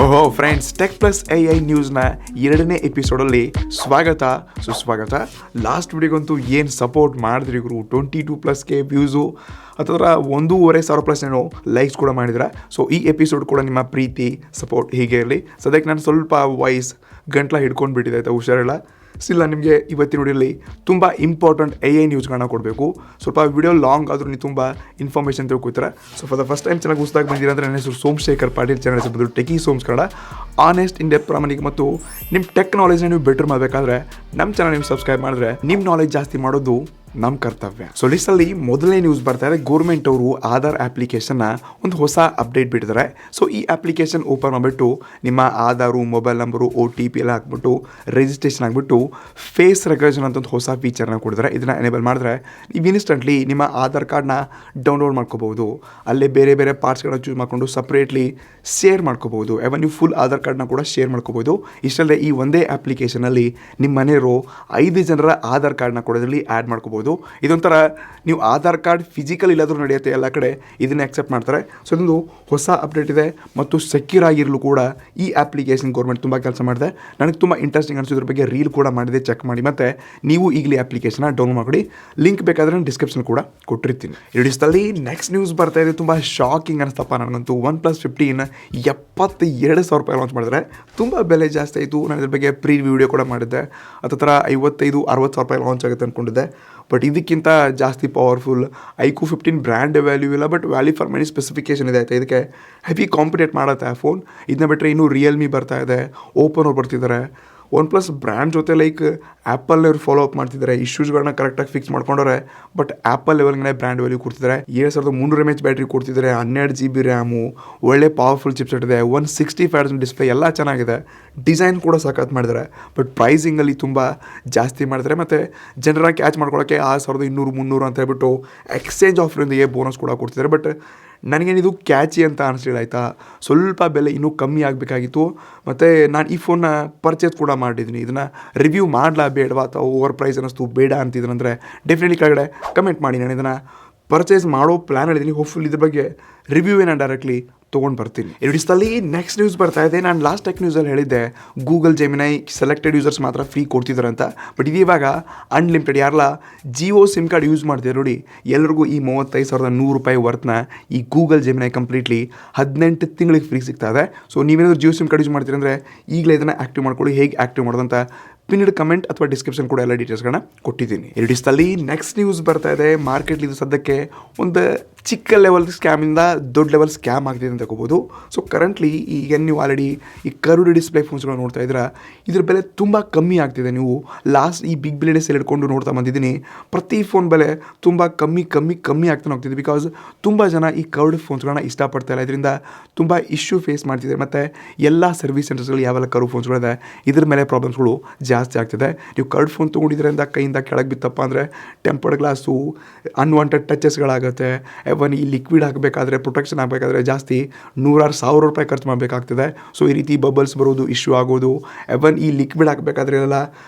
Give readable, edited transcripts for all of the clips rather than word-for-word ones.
ಓಹೋ friends, tech plus AI ನ್ಯೂಸ್ನ 2ನೇ ಎಪಿಸೋಡಲ್ಲಿ ಸುಸ್ವಾಗತ. ಲಾಸ್ಟ್ ವಿಡಿಯೋಗಂತೂ ಏನು ಸಪೋರ್ಟ್ ಮಾಡಿದ್ರಿ ಗುರು. 22+K ವ್ಯೂಸು ಅಥವಾ 1,500+ ಏನೋ ಲೈಕ್ಸ್ ಕೂಡ ಮಾಡಿದ್ರೆ. ಸೊ ಈ ಎಪಿಸೋಡ್ ಕೂಡ ನಿಮ್ಮ ಪ್ರೀತಿ ಸಪೋರ್ಟ್ ಹೀಗೆ ಇರಲಿ. ಸದ್ಯಕ್ಕೆ ನಾನು ಸ್ವಲ್ಪ ವಾಯ್ಸ್ ಗಂಟ್ಲ ಹಿಡ್ಕೊಂಡು ಬಿಟ್ಟಿದೆ ಆಯಿತಾ, ಹುಷಾರಿಲ್ಲ. ಸ್ಟಿಲ್ ನಾನು ನಿಮಗೆ ಇವತ್ತಿನ ವಿಡಿಯೋಲಿ ತುಂಬ ಇಂಪಾರ್ಟೆಂಟ್ AI ನ್ಯೂಸ್ಗಳನ್ನ ಕೊಡಬೇಕು. ಸ್ವಲ್ಪ ವಿಡಿಯೋ ಲಾಂಗ್ ಆದರೂ ನೀವು ತುಂಬ ಇನ್ಫಾರ್ಮೇಷನ್ ತಿಳ್ಕೊತೀರ. So for the first time ಚೆನ್ನಾಗಿ ಹೊಸದಾಗಿ ಬಂದಿರ ಅಂದರೆ ನನ್ನ ಹೆಸರು ಸೋಮಶೇಖರ್ ಪಾಟೀಲ್, ಚಾನಲ್ ಹೆಸರು ಟೆಕಿ ಸೋಮ್ಸ್ ಕನ್ನಡ. ಆನೆಸ್ಟ್, ಇಂಡೆಪ್, ಪ್ರಾಮಾಣಿಕ ಮತ್ತು ನಿಮ್ಮ ಟೆಕ್ ನಾಲೆಜ್ನ ನೀವು ಬೆಟರ್ ಮಾಡಬೇಕಾದ್ರೆ ನಮ್ಮ ಚಾನಲ್ ನೀವು ಸಬ್ಸ್ಕ್ರೈಬ್ ಮಾಡಿದ್ರೆ ನಿಮ್ಮ ನಾಲೆಜ್ ಜಾಸ್ತಿ ಮಾಡೋದು ನಮ್ಮ ಕರ್ತವ್ಯ. ಸೊ ಲಿಸ್ಟಲ್ಲಿ ಮೊದಲನೇ ನ್ಯೂಸ್ ಬರ್ತಾ ಇದೆ. ಗೌರ್ಮೆಂಟ್ ಅವರು ಆಧಾರ್ ಅಪ್ಲಿಕೇಶನ್ನ ಒಂದು ಹೊಸ ಅಪ್ಡೇಟ್ ಬಿಟ್ಟಿದ್ದಾರೆ. ಸೊ ಈ ಅಪ್ಲಿಕೇಶನ್ ಓಪನ್ ಮಾಡಿಬಿಟ್ಟು ನಿಮ್ಮ ಆಧಾರು, ಮೊಬೈಲ್ ನಂಬರು, OTP ಎಲ್ಲ ಹಾಕ್ಬಿಟ್ಟು ರಿಜಿಸ್ಟ್ರೇಷನ್ ಆಗಿಬಿಟ್ಟು ಫೇಸ್ ರೆಕಗ್ನಿಷನ್ ಅಂತ ಒಂದು ಹೊಸ ಫೀಚರ್ನ ಕೊಡಿದ್ದಾರೆ. ಇದನ್ನು ಎನೇಬಲ್ ಮಾಡಿದ್ರೆ ನೀವು ಇನ್ಸ್ಟೆಂಟ್ಲಿ ನಿಮ್ಮ ಆಧಾರ್ ಕಾರ್ಡ್ನ ಡೌನ್ಲೋಡ್ ಮಾಡ್ಕೋಬೋದು. ಅಲ್ಲೇ ಬೇರೆ ಬೇರೆ ಪಾರ್ಟ್ಸ್ಗಳನ್ನ ಚೂಸ್ ಮಾಡಿಕೊಂಡು ಸಪ್ರೇಟ್ಲಿ ಶೇರ್ ಮಾಡ್ಕೋಬೋದು. ಎವನ್ ನೀವು ಫುಲ್ ಆಧಾರ್ ಕಾರ್ಡ್ನ ಕೂಡ ಶೇರ್ ಮಾಡ್ಕೋಬೋದು. ಇಷ್ಟಲ್ಲದೆ ಈ ಒಂದೇ ಅಪ್ಲಿಕೇಶನಲ್ಲಿ ನಿಮ್ಮ ಮನೆಯವರು 5 ಜನರ ಆಧಾರ್ ಕಾರ್ಡ್ನ ಕೊಡೋದ್ರಲ್ಲಿ ಆ್ಯಡ್ ಮಾಡ್ಕೋಬೋದು. ಇದೊಂಥರ ನೀವು ಆಧಾರ್ ಕಾರ್ಡ್ ಫಿಸಿಕಲ್ ಇಲ್ಲಾದರೂ ನಡೆಯುತ್ತೆ, ಎಲ್ಲ ಕಡೆ ಇದನ್ನೇ ಅಕ್ಸೆಪ್ಟ್ ಮಾಡ್ತಾರೆ. ಸೊ ಇದೊಂದು ಹೊಸ ಅಪ್ಡೇಟ್ ಇದೆ ಮತ್ತು ಸೆಕ್ಯೂರ್ ಆಗಿರಲು ಕೂಡ ಈ ಅಪ್ಲಿಕೇಶನ್ ಗೌರ್ಮೆಂಟ್ ತುಂಬ ಕೆಲಸ ಮಾಡಿದೆ. ನನಗೆ ತುಂಬ ಇಂಟ್ರೆಸ್ಟಿಂಗ್ ಅನಿಸೋದ್ರ ಬಗ್ಗೆ ರೀಲ್ ಕೂಡ ಮಾಡಿದೆ, ಚೆಕ್ ಮಾಡಿ. ಮತ್ತು ನೀವು ಈಗಲೇ ಅಪ್ಲಿಕೇಶನ್ನ ಡೌನ್ಲೋಡ್ ಮಾಡಿ. ಲಿಂಕ್ ಬೇಕಾದರೆ ನಾನು ಡಿಸ್ಕ್ರಿಪ್ಷನ್ ಕೂಡ ಕೊಟ್ಟಿರ್ತೀನಿ. ಇಡಿಸ್ದಲ್ಲಿ ನೆಕ್ಸ್ಟ್ ನ್ಯೂಸ್ ಬರ್ತಾ ಇದೆ. ತುಂಬ ಶಾಕಿಂಗ್ ಅನಿಸ್ತಪ್ಪ ನನಗಂತೂ. OnePlus 15 72,000 ಲಾಂಚ್ ಮಾಡಿದ್ರೆ ತುಂಬ ಬೆಲೆ ಜಾಸ್ತಿ ಆಯಿತು. ನಾನು ಇದ್ರ ಬಗ್ಗೆ ಪ್ರೀ ವಿಡಿಯೋ ಕೂಡ ಮಾಡಿದ್ದೆ. ಹತ್ತಿರ 55,000-60,000 ಲಾಂಚ್ ಆಗುತ್ತೆ ಅಂದ್ಕೊಂಡಿದ್ದೆ. ಬಟ್ ಇದಕ್ಕಿಂತ ಜಾಸ್ತಿ ಪವರ್ಫುಲ್ iQOO 15 ಬ್ರ್ಯಾಂಡ್ ವ್ಯಾಲ್ಯೂ ಇಲ್ಲ, but value for money specification ಇದೆ ಆಯಿತಾ. ಇದಕ್ಕೆ ಹೆವಿ ಕಾಂಪಿಟೇಟ್ ಮಾಡುತ್ತೆ ಆ ಫೋನ್. ಇದನ್ನ ಬಿಟ್ಟರೆ ಇನ್ನೂ ರಿಯಲ್ಮಿ ಬರ್ತಾ ಇದೆ, ಓಪನ್ ಅವ್ರು ಬರ್ತಿದ್ದಾರೆ. OnePlus ಬ್ರ್ಯಾಂಡ್ ಜೊತೆ ಲೈಕ್ ಆ್ಯಪಲ್ನವ್ರು ಫಾಲೋ ಅಪ್ ಮಾಡ್ತಿದ್ದಾರೆ, ಇಶ್ಯೂಸ್ಗಳನ್ನ ಕರೆಕ್ಟಾಗಿ ಫಿಕ್ಸ್ ಮಾಡ್ಕೊಂಡವ್ರೆ. ಬಟ್ ಆ್ಯಪಲ್ ಲೆವೆಲ್ಗೆ ಬ್ರ್ಯಾಂಡ್ ವ್ಯಾಲ್ಯೂ ಕೊಡ್ತಿದ್ದಾರೆ. 7300 mAh ಬ್ಯಾಟ್ರಿ ಕೊಡ್ತಿದ್ದಾರೆ, 12 GB ರ್ಯಾಮು, ಒಳ್ಳೆ ಪವರ್ಫುಲ್ ಚಿಪ್ಸೆಟ್ ಇದೆ, 165 ಡಿಸ್ಪ್ಲೇ, ಎಲ್ಲ ಚೆನ್ನಾಗಿದೆ. ಡಿಸೈನ್ ಕೂಡ ಸಖತ್ ಮಾಡಿದ್ದಾರೆ. ಬಟ್ ಪ್ರೈಸಿಂಗಲ್ಲಿ ತುಂಬ ಜಾಸ್ತಿ ಮಾಡಿದ್ದಾರೆ. ಮತ್ತು ಜನರ ಕ್ಯಾಚ್ ಮಾಡ್ಕೊಳ್ಳೋಕ್ಕೆ 6200-300 ಅಂತ ಹೇಳ್ಬಿಟ್ಟು ಎಕ್ಸ್ಚೇಂಜ್ ಆಫ್ರಿಂದಿಗೆ ಬೋನಸ್ ಕೂಡ ಕೊಡ್ತಿದ್ದಾರೆ. ಬಟ್ ನನಗೇನಿದು ಕ್ಯಾಚಿ ಅಂತ ಅನಿಸ್ಲಿಲ್ಲ ಆಯಿತಾ. ಸ್ವಲ್ಪ ಬೆಲೆ ಇನ್ನೂ ಕಮ್ಮಿ ಆಗಬೇಕಾಗಿತ್ತು. ಮತ್ತು ನಾನು ಈ ಫೋನ್ನ ಪರ್ಚೇಸ್ ಕೂಡ ಮಾಡಿದ್ದೀನಿ. ಇದನ್ನು ರಿವ್ಯೂ ಮಾಡಲಾ ಬೇಡವಾ ಅಥವಾ ಓವರ್ ಪ್ರೈಸ್ ಅನ್ನಿಸ್ತು ಬೇಡ ಅಂತಿದ್ದೀನಂದರೆ ಡೆಫಿನೆಟ್ಲಿ ಕೆಳಗಡೆ ಕಮೆಂಟ್ ಮಾಡಿ. ನಾನು ಇದನ್ನು ಪರ್ಚೇಸ್ ಮಾಡೋ ಪ್ಲ್ಯಾನ್ ಹೇಳಿದ್ದೀನಿ. ಹೋಪ್ಫುಲ್ ಇದ್ರ ಬಗ್ಗೆ ರಿವ್ಯೂ ನಾನು ಡೈರೆಕ್ಟ್ಲಿ ತೊಗೊಂಡು ಬರ್ತೀನಿ. ಇಡಿಸ್ದಲ್ಲಿ ನೆಕ್ಸ್ಟ್ ನ್ಯೂಸ್ ಬರ್ತಾ ಇದೆ. ನಾನು ಲಾಸ್ಟ್ ಟೆಕ್ ನ್ಯೂಸಲ್ಲಿ ಹೇಳಿದ್ದೆ ಗೂಗಲ್ ಜೆಮಿನೈ ಸೆಲೆಕ್ಟೆಡ್ ಯೂಸರ್ಸ್ ಮಾತ್ರ ಫ್ರೀ ಕೊಡ್ತಿದ್ದಾರೆ ಅಂತ. ಬಟ್ ಇದು ಇವಾಗ ಅನ್ಲಿಮಿಟೆಡ್. ಯಾರೆಲ್ಲ ಜಿಯೋ ಸಿಮ್ ಕಾರ್ಡ್ ಯೂಸ್ ಮಾಡ್ತಿದ್ದಾರೆ ನೋಡಿ, ಎಲ್ಲರಿಗೂ ಈ 35,100 ವರ್ತ್ನ ಈ ಗೂಗಲ್ ಜೆಮಿನೈ ಕಂಪ್ಲೀಟ್ಲಿ 18 ತಿಂಗಳಿಗೆ ಫ್ರೀ ಸಿಗ್ತಾ ಇದೆ. ಸೊ ನೀವೇನಾದರೂ ಜಿಯೋ ಸಿಮ್ ಕಾರ್ಡ್ ಯೂಸ್ ಮಾಡ್ತೀರಿ ಅಂದರೆ ಈಗಲೇ ಇದನ್ನು ಆ್ಯಕ್ಟಿವ್ ಮಾಡ್ಕೊಳ್ಳಿ. ಹೇಗೆ ಆ್ಯಕ್ಟಿವ್ ಮಾಡೋದಂತ ಪಿನ್ಡ್ ಕಮೆಂಟ್ ಅಥವಾ ಡಿಸ್ಕ್ರಿಪ್ಷನ್ ಕೂಡ ಎಲ್ಲ ಡೀಟೇಲ್ಸ್ಗಳನ್ನ ಕೊಟ್ಟಿದ್ದೀನಿ. ಇಡಿಸ್ದಲ್ಲಿ ನೆಕ್ಸ್ಟ್ ನ್ಯೂಸ್ ಬರ್ತಾ ಇದೆ. ಮಾರ್ಕೆಟ್ಲಿ ಇದು ಸದ್ಯಕ್ಕೆ ಒಂದು ಚಿಕ್ಕ ಲೆವೆಲ್ ಸ್ಕ್ಯಾಮಿಂದ ದೊಡ್ಡ ಲೆವೆಲ್ ಸ್ಕ್ಯಾಮ್ ಆಗ್ತಿದೆ ಅಂತ ತಗೋಬೋದು. ಸೊ ಕರೆಂಟ್ಲಿ ಈಗ ನೀವು ಆಲ್ರೆಡಿ ಈ ಕರ್ವ್ಡ್ ಡಿಸ್ಪ್ಲೇ ಫೋನ್ಸ್ಗಳನ್ನ ನೋಡ್ತಾ ಇದ್ದೀರಾ, ಇದ್ರ ಬೆಲೆ ತುಂಬ ಕಮ್ಮಿ ಆಗ್ತಿದೆ. ನೀವು ಲಾಸ್ಟ್ ಈ ಬಿಗ್ ಬಿಲಿಯನ್ ಡೇಸ್ ಹಿಡ್ಕೊಂಡು ನೋಡ್ತಾ ಬಂದಿದ್ದೀನಿ. ಪ್ರತಿ ಫೋನ್ ಬೆಲೆ ತುಂಬ ಕಮ್ಮಿ ಆಗ್ತಾನೆ ಹೋಗ್ತಿದೆ. ಬಿಕಾಸ್ ತುಂಬ ಜನ ಈ ಕರ್ವ್ಡ್ ಫೋನ್ಸ್ಗಳನ್ನ ಇಷ್ಟಪಡ್ತಾ ಇಲ್ಲ. ಇದರಿಂದ ತುಂಬ ಇಶ್ಯೂ ಫೇಸ್ ಮಾಡ್ತಿದ್ದಾರೆ. ಮತ್ತು ಎಲ್ಲ ಸರ್ವಿಸ್ ಸೆಂಟರ್ಸ್ಗಳು ಯಾವೆಲ್ಲ ಕರ್ವ್ ಫೋನ್ಸ್ಗಳಿದೆ ಇದ್ರ ಮೇಲೆ ಪ್ರಾಬ್ಲಮ್ಸ್ಗಳು ಜಾಸ್ತಿ ಆಗ್ತಿದೆ. ನೀವು ಕರ್ಡ್ ಫೋನ್ ತೊಗೊಂಡಿದ್ರಿಂದ ಕೈಯಿಂದ ಕೆಳಗೆ ಬಿತ್ತಪ್ಪ ಅಂದರೆ ಟೆಂಪರ್ಡ್ ಗ್ಲಾಸು, ಅನ್ವಾಂಟೆಡ್ ಟಚಸ್ಗಳಾಗುತ್ತೆ. ಎವನ್ ಈ ಲಿಕ್ವಿಡ್ ಹಾಕಬೇಕಾದ್ರೆ, ಪ್ರೊಟೆಕ್ಷನ್ ಆಗಬೇಕಾದ್ರೆ ಜಾಸ್ತಿ 100,000 ರೂಪಾಯಿ ಖರ್ಚು ಮಾಡಬೇಕಾಗ್ತದೆ. ಸೊ ಈ ರೀತಿ ಬಬಲ್ಸ್ ಬರೋದು, ಇಶ್ಯೂ ಆಗೋದು. ಎವನ್ ಈ ಲಿಕ್ವಿಡ್ ಹಾಕಬೇಕಾದ್ರೆ ಎಲ್ಲ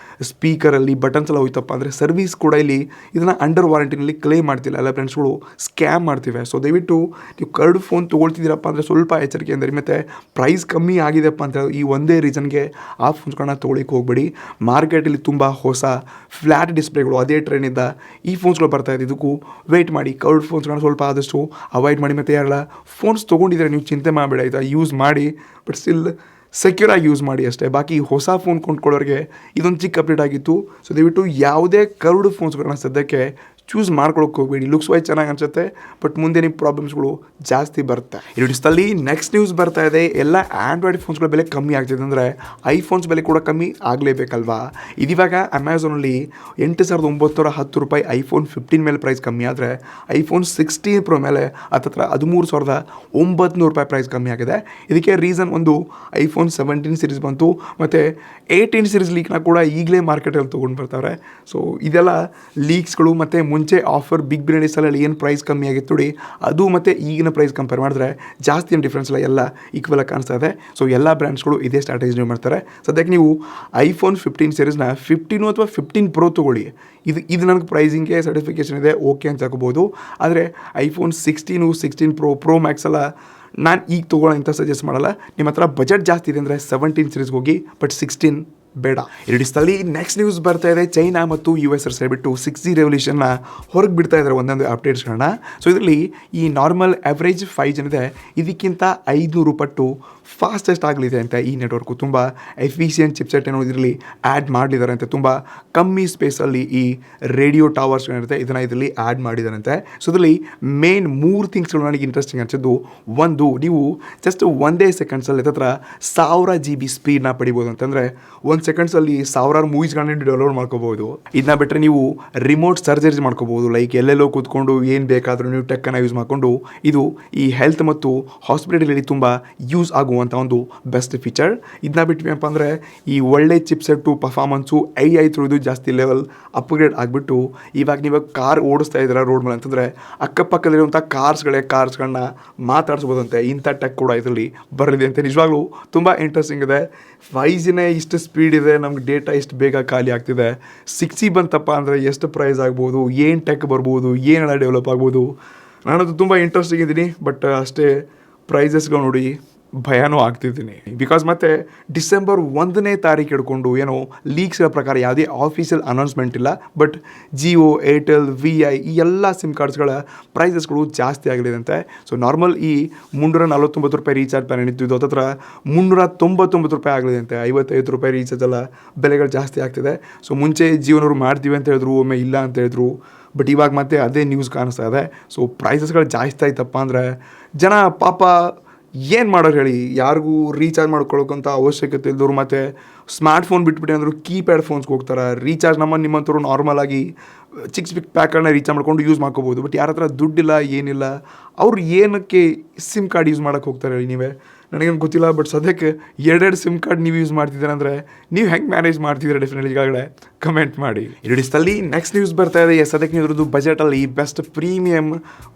ಸ್ಪೀಕರಲ್ಲಿ ಬಟನ್ಸ್ ಎಲ್ಲ ಹೋಯ್ತಪ್ಪ ಅಂದರೆ ಸರ್ವಿಸ್ ಕೂಡ ಇಲ್ಲಿ ಇದನ್ನು ಅಂಡರ್ ವಾರಂಟಿನಲ್ಲಿ ಕ್ಲೇಮ್ ಮಾಡ್ತಿಲ್ಲ. ಎಲ್ಲ ಫ್ರೆಂಡ್ಸ್ಗಳು ಸ್ಕ್ಯಾಮ್ ಮಾಡ್ತಿವೆ. ಸೊ ದಯವಿಟ್ಟು ನೀವು ಕರ್ಡ್ ಫೋನ್ ತೊಗೊಳ್ತಿದ್ದೀರಪ್ಪ ಅಂದರೆ ಸ್ವಲ್ಪ ಎಚ್ಚರಿಕೆ ಅಂದರೆ, ಮತ್ತು ಪ್ರೈಸ್ ಕಮ್ಮಿ ಆಗಿದೆಪ್ಪ ಅಂತ ಈ ಒಂದೇ ರೀಸನ್ಗೆ ಆ ಫೋನ್ಸ್ಗಳನ್ನ ತೊಗೊಳಿಕ್ಕೆ ಹೋಗ್ಬೇಡಿ. ಮಾರ್ಕೆಟಲ್ಲಿ ತುಂಬ ಹೊಸ ಫ್ಲ್ಯಾಟ್ ಡಿಸ್ಪ್ಲೇಗಳು ಅದೇ ಟ್ರೆಂಡಿಂದ ಈ ಫೋನ್ಸ್ಗಳು ಬರ್ತಾ ಇದೆ. ಇದಕ್ಕೂ ವೆಯ್ಟ್ ಮಾಡಿ. ಕರ್ಡ್ ಫೋನ್ಸ್ಗಳನ್ನ ಸ್ವಲ್ಪ ಆದಷ್ಟು ಅವಾಯ್ಡ್ ಮಾಡಿ. ಮತ್ತು ಯಾರೆಲ್ಲ ಫೋನ್ಸ್ ತೊಗೊಂಡಿದ್ರೆ ನೀವು ಚಿಂತೆ ಮಾಡಬೇಡ ಆಯಿತಾ. ಯೂಸ್ ಮಾಡಿ, ಬಟ್ ಸ್ಟಿಲ್ ಸೆಕ್ಯೂರಾಗಿ ಯೂಸ್ ಮಾಡಿ ಅಷ್ಟೇ. ಬಾಕಿ ಹೊಸ ಫೋನ್ ಕೊಂಡ್ಕೊಳ್ಳೋರಿಗೆ ಇದೊಂದು ಚಿಕ್ಕ ಅಪ್ಡೇಟ್ ಆಗಿತ್ತು. ಸೊ ದಯವಿಟ್ಟು ಯಾವುದೇ ಕರ್ವ್ಡ್ ಫೋನ್ಸ್ಗಳನ್ನ ಸದ್ಯಕ್ಕೆ ಚೂಸ್ ಮಾಡ್ಕೊಳಕ್ಕೆ ಹೋಗ್ಬೇಡಿ. ಲುಕ್ಸ್ ವೈಸ್ ಚೆನ್ನಾಗಿ ಅನಿಸುತ್ತೆ, ಬಟ್ ಮುಂದೆ ನಿಮ್ಮ ಪ್ರಾಬ್ಲಮ್ಸ್ಗಳು ಜಾಸ್ತಿ ಬರುತ್ತೆ. ಇಡಿಸ್ದಲ್ಲಿ ನೆಕ್ಸ್ಟ್ ನ್ಯೂಸ್ ಬರ್ತಾ ಇದೆ. ಎಲ್ಲ ಆ್ಯಂಡ್ರಾಯ್ಡ್ ಫೋನ್ಸ್ಗಳ ಬೆಲೆ ಕಮ್ಮಿ ಆಗ್ತಿದೆ ಅಂದರೆ ಐಫೋನ್ಸ್ ಬೆಲೆ ಕೂಡ ಕಮ್ಮಿ ಆಗಲೇಬೇಕಲ್ವಾ. ಇದಿವಾಗ ಅಮೆಝಾನಲ್ಲಿ 8,910 ರೂಪಾಯಿ iPhone 15 ಮೇಲೆ ಪ್ರೈಸ್ ಕಮ್ಮಿ ಆದರೆ iPhone 16 Pro ಮೇಲೆ ಹತ್ತಿರ 13,900 ರೂಪಾಯಿ ಪ್ರೈಸ್ ಕಮ್ಮಿ ಆಗಿದೆ. ಇದಕ್ಕೆ ರೀಸನ್ ಒಂದು iPhone 17 ಸೀರೀಸ್ ಬಂತು, ಮತ್ತು 18 ಸೀರೀಸ್ ಲೀಕ್ನ ಕೂಡ ಈಗಲೇ ಮಾರ್ಕೆಟಲ್ಲಿ ತೊಗೊಂಡು ಬರ್ತಾರೆ. ಸೊ ಇದೆಲ್ಲ ಲೀಕ್ಸ್ಗಳು. ಮತ್ತು ಮುಂಚೆ ಆಫರ್ ಬಿಗ್ ಬಿಲಿಯನ್ ಡೇಸಲ್ಲಿ ಏನು ಪ್ರೈಸ್ ಕಮ್ಮಿ ಆಗಿತ್ತು ನೋಡಿ, ಅದು ಮತ್ತು ಈಗಿನ ಪ್ರೈಸ್ ಕಂಪೇರ್ ಮಾಡಿದ್ರೆ ಜಾಸ್ತಿ ಏನು ಡಿಫ್ರೆನ್ಸ್ ಇಲ್ಲ, ಎಲ್ಲ ಈಕ್ವಲ್ ಆಗಿ ಕಾಣಿಸ್ತಾ ಇದೆ. ಸೊ ಎಲ್ಲ ಬ್ರ್ಯಾಂಡ್ಸ್ಗಳು ಇದೇ ಸ್ಟ್ರಾಟಜಿ ಮಾಡ್ತಾರೆ. ಸದ್ಯಕ್ಕೆ ನೀವು iPhone 15 ಸೀರೀಸ್ನ 15 ಅಥವಾ 15 Pro ತೊಗೊಳ್ಳಿ. ಇದು ನನಗೆ ಪ್ರೈಸಿಂಗ್ಗೆ ಸರ್ಟಿಫಿಕೇಷನ್ ಇದೆ, ಓಕೆ ಅಂತ ಹಾಕೋಬೋದು. ಆದರೆ iPhone 16 Pro Max ಎಲ್ಲ ನಾನು ಈಗ ತೊಗೊಳ್ಳೋ ಅಂತ ಸಜೆಸ್ಟ್ ಮಾಡಲ್ಲ. ನಿಮ್ಮ ಹತ್ರ ಬಜೆಟ್ ಜಾಸ್ತಿ ಇದೆ ಅಂದರೆ 17 ಸೀರೀಸ್ಗೆ ಹೋಗಿ, ಬಟ್ 16 ಬೇಡ. ಇಡೀ ನೆಕ್ಸ್ಟ್ ನ್ಯೂಸ್ ಬರ್ತಾ ಇದೆ. ಚೈನಾ ಮತ್ತು US ಸೇರಿಬಿಟ್ಟು 6G ರೆವಲ್ಯೂಷನ್ನ ಹೊರಗೆ ಬಿಡ್ತಾ ಇದ್ದಾರೆ ಒಂದೊಂದು ಅಪ್ಡೇಟ್ಸ್ಗಳನ್ನ. ಸೊ ಇದರಲ್ಲಿ ಈ ನಾರ್ಮಲ್ ಆವ್ರೇಜ್ 5G ಏನಿದೆ ಇದಕ್ಕಿಂತ 500 ಪಟ್ಟು ಫಾಸ್ಟೆಸ್ಟ್ ಆಗಲಿದೆ ಅಂತ ಈ ನೆಟ್ವರ್ಕು. ತುಂಬ ಎಫಿಷಿಯೆಂಟ್ ಚಿಪ್ಸೆಟ್ ಏನೋ ಇದರಲ್ಲಿ ಆ್ಯಡ್ ಮಾಡಿದ್ದಾರೆ ಅಂತೆ. ತುಂಬ ಕಮ್ಮಿ ಸ್ಪೇಸಲ್ಲಿ ಈ ರೇಡಿಯೋ ಟವರ್ಸ್ ಏನಿರುತ್ತೆ ಇದನ್ನು ಇದರಲ್ಲಿ ಆ್ಯಡ್ ಮಾಡಿದ್ದಾರಂತೆ. ಸೊ ಇದರಲ್ಲಿ ಮೇನ್ 3 ಥಿಂಗ್ಸ್ಗಳು ನನಗೆ ಇಂಟ್ರೆಸ್ಟಿಂಗ್ ಅನಿಸಿದ್ದು. ಒಂದು, ನೀವು ಜಸ್ಟ್ ಒಂದೇ ಸೆಕೆಂಡ್ಸಲ್ಲಿ ಹತ್ರ 1000 GB ಸ್ಪೀಡ್ನ ಪಡಿಬೋದು. ಅಂತಂದರೆ 1 ಸೆಕೆಂಡ್ಸಲ್ಲಿ 1000 ಮೂವೀಸ್ಗಳನ್ನ ಡೌನ್ಲೋಡ್ ಮಾಡ್ಕೋಬೋದು. ಇದನ್ನ ಬಿಟ್ಟರೆ ನೀವು ರಿಮೋಟ್ ಸರ್ಜರೀಸ್ ಮಾಡ್ಕೋಬೋದು. ಲೈಕ್ ಎಲ್ಲೆಲ್ಲೋ ಕೂತ್ಕೊಂಡು ಏನು ಬೇಕಾದರೂ ನೀವು ಟೆಕ್ಕನ್ನು ಯೂಸ್ ಮಾಡಿಕೊಂಡು ಇದು ಈ ಹೆಲ್ತ್ ಮತ್ತು ಹಾಸ್ಪಿಟಲಲ್ಲಿ ತುಂಬ ಯೂಸ್ ಆಗುವಂಥ ಒಂದು ಬೆಸ್ಟ್ ಫೀಚರ್. ಇದನ್ನ ಬಿಟ್ವಿ ಅಂದರೆ ಈ ಒಳ್ಳೆ ಚಿಪ್ಸೆಟ್ಟು ಪರ್ಫಾರ್ಮೆನ್ಸು AI ಥ್ರೂ ಜಾಸ್ತಿ ಲೆವೆಲ್ ಅಪ್ಗ್ರೇಡ್ ಆಗಿಬಿಟ್ಟು ಇವಾಗ ನೀವು ಕಾರ್ ಓಡಿಸ್ತಾ ಇದ್ದೀರಾ ರೋಡ್ ಮೇಲೆ ಅಂತಂದರೆ ಅಕ್ಕಪಕ್ಕದಲ್ಲಿರುವಂಥ ಕಾರ್ಸ್ಗಳನ್ನ ಮಾತಾಡಿಸ್ಬೋದಂತೆ. ಇಂಥ ಟೆಕ್ ಕೂಡ ಇದರಲ್ಲಿ ಬರಲಿದೆ ಅಂತ. ನಿಜವಾಗ್ಲೂ ತುಂಬ ಇಂಟ್ರೆಸ್ಟಿಂಗ್ ಇದೆ. 5Gನೇ ಇಷ್ಟು ಸ್ಪೀಡ್ ಇದೆ, ನಮ್ಗೆ ಡೇಟಾ ಇಷ್ಟು ಬೇಗ ಖಾಲಿ ಆಗ್ತಿದೆ. 6G ಬಂತಪ್ಪ ಅಂದರೆ ಎಷ್ಟು ಪ್ರೈಸ್ ಆಗ್ಬೋದು, ಏನು ಟೆಕ್ ಬರ್ಬೋದು, ಏನೆಲ್ಲ ಡೆವಲಪ್ ಆಗ್ಬೋದು. ನಾನದು ತುಂಬ ಇಂಟ್ರೆಸ್ಟಿಂಗ್ ಇದ್ದೀನಿ. ಬಟ್ ಅಷ್ಟೇ ಪ್ರೈಸಸ್ಗಳು ನೋಡಿ ಭಯನೂ ಆಗ್ತಿದ್ದೀನಿ. ಬಿಕಾಸ್ ಮತ್ತೆ ಡಿಸೆಂಬರ್ 1ನೇ ತಾರೀಕು ಹಿಡ್ಕೊಂಡು ಏನೋ ಲೀಕ್ಸ್ಗಳ ಪ್ರಕಾರ ಯಾವುದೇ ಆಫೀಷಿಯಲ್ ಅನೌನ್ಸ್ಮೆಂಟ್ ಇಲ್ಲ. ಬಟ್ ಜಿಯೋ, ಏರ್ಟೆಲ್, VI ಈ ಎಲ್ಲ ಸಿಮ್ ಕಾರ್ಡ್ಸ್ಗಳ ಪ್ರೈಸಸ್ಗಳು ಜಾಸ್ತಿ ಆಗಲಿದಂತೆ. ಸೊ ನಾರ್ಮಲ್ ಈ 349 ರೂಪಾಯಿ ರೀಚಾರ್ಜ್ ಪ್ಲಾನ್ ಏನಿತ್ತು ಹತ್ರ 399 ರೂಪಾಯಿ ಆಗಲಿದೆ ಅಂತೆ. 55 ರೂಪಾಯಿ ರೀಚಾರ್ಜ್ ಎಲ್ಲ ಬೆಲೆಗಳು ಜಾಸ್ತಿ ಆಗ್ತಿದೆ. ಸೊ ಮುಂಚೆ ಜಿಯೋನವರು ಮಾಡ್ತೀವಿ ಅಂತ ಹೇಳಿದ್ರು, ಒಮ್ಮೆ ಇಲ್ಲ ಅಂತ ಹೇಳಿದ್ರು. ಬಟ್ ಇವಾಗ ಮತ್ತೆ ಅದೇ ನ್ಯೂಸ್ ಕಾಣಿಸ್ತಾ ಇದೆ. ಸೊ ಪ್ರೈಸಸ್ಗಳು ಜಾಸ್ತಿ ಆಯ್ತಪ್ಪ ಅಂದರೆ ಜನ ಪಾಪ ಏನು ಮಾಡೋರು ಹೇಳಿ. ಯಾರಿಗೂ ರೀಚಾರ್ಜ್ ಮಾಡ್ಕೊಳ್ಳೋಕ್ಕಂತ ಅವಶ್ಯಕತೆ ಇಲ್ದವ್ರು ಮತ್ತು ಸ್ಮಾರ್ಟ್ಫೋನ್ ಬಿಟ್ಬಿಟ್ಟು ಅಂದರು ಕೀಪ್ಯಾಡ್ ಫೋನ್ಸ್ಗೆ ಹೋಗ್ತಾರೆ. ರೀಚಾರ್ಜ್ ನಿಮ್ಮಂಥವ್ರು ನಾರ್ಮಲಾಗಿ ಚಿಕ್ಕ ಪ್ಯಾಕ್ಗಳನ್ನ ರೀಚಾರ್ಜ್ ಮಾಡ್ಕೊಂಡು ಯೂಸ್ ಮಾಡ್ಕೋಬೋದು. ಬಟ್ ಯಾರ ಹತ್ರ ದುಡ್ಡಿಲ್ಲ, ಏನಿಲ್ಲ, ಅವ್ರು ಏನಕ್ಕೆ ಸಿಮ್ ಕಾರ್ಡ್ ಯೂಸ್ ಮಾಡೋಕ್ಕೆ ಹೋಗ್ತಾರೆ ಹೇಳಿ ನೀವೇ? ನನಗೇನು ಗೊತ್ತಿಲ್ಲ. ಬಟ್ ಸದ್ಯಕ್ಕೆ 2 ಸಿಮ್ ಕಾರ್ಡ್ ನೀವು ಯೂಸ್ ಮಾಡ್ತಿದ್ದೀರ ಅಂದರೆ ನೀವು ಹೆಂಗೆ ಮ್ಯಾನೇಜ್ ಮಾಡ್ತಿದ್ದೀರ ಡೆಫಿನೆಟ್ಲಿ ಈಗಾಗಲೇ ಕಮೆಂಟ್ ಮಾಡಿ. ಇಡೀ ನೆಕ್ಸ್ಟ್ ನ್ಯೂಸ್ ಬರ್ತಾ ಇದೆ. ಸದ್ಯಕ್ಕೆ ನೀವು ಇರೋದು ಬಜೆಟಲ್ಲಿ ಬೆಸ್ಟ್ ಪ್ರೀಮಿಯಮ್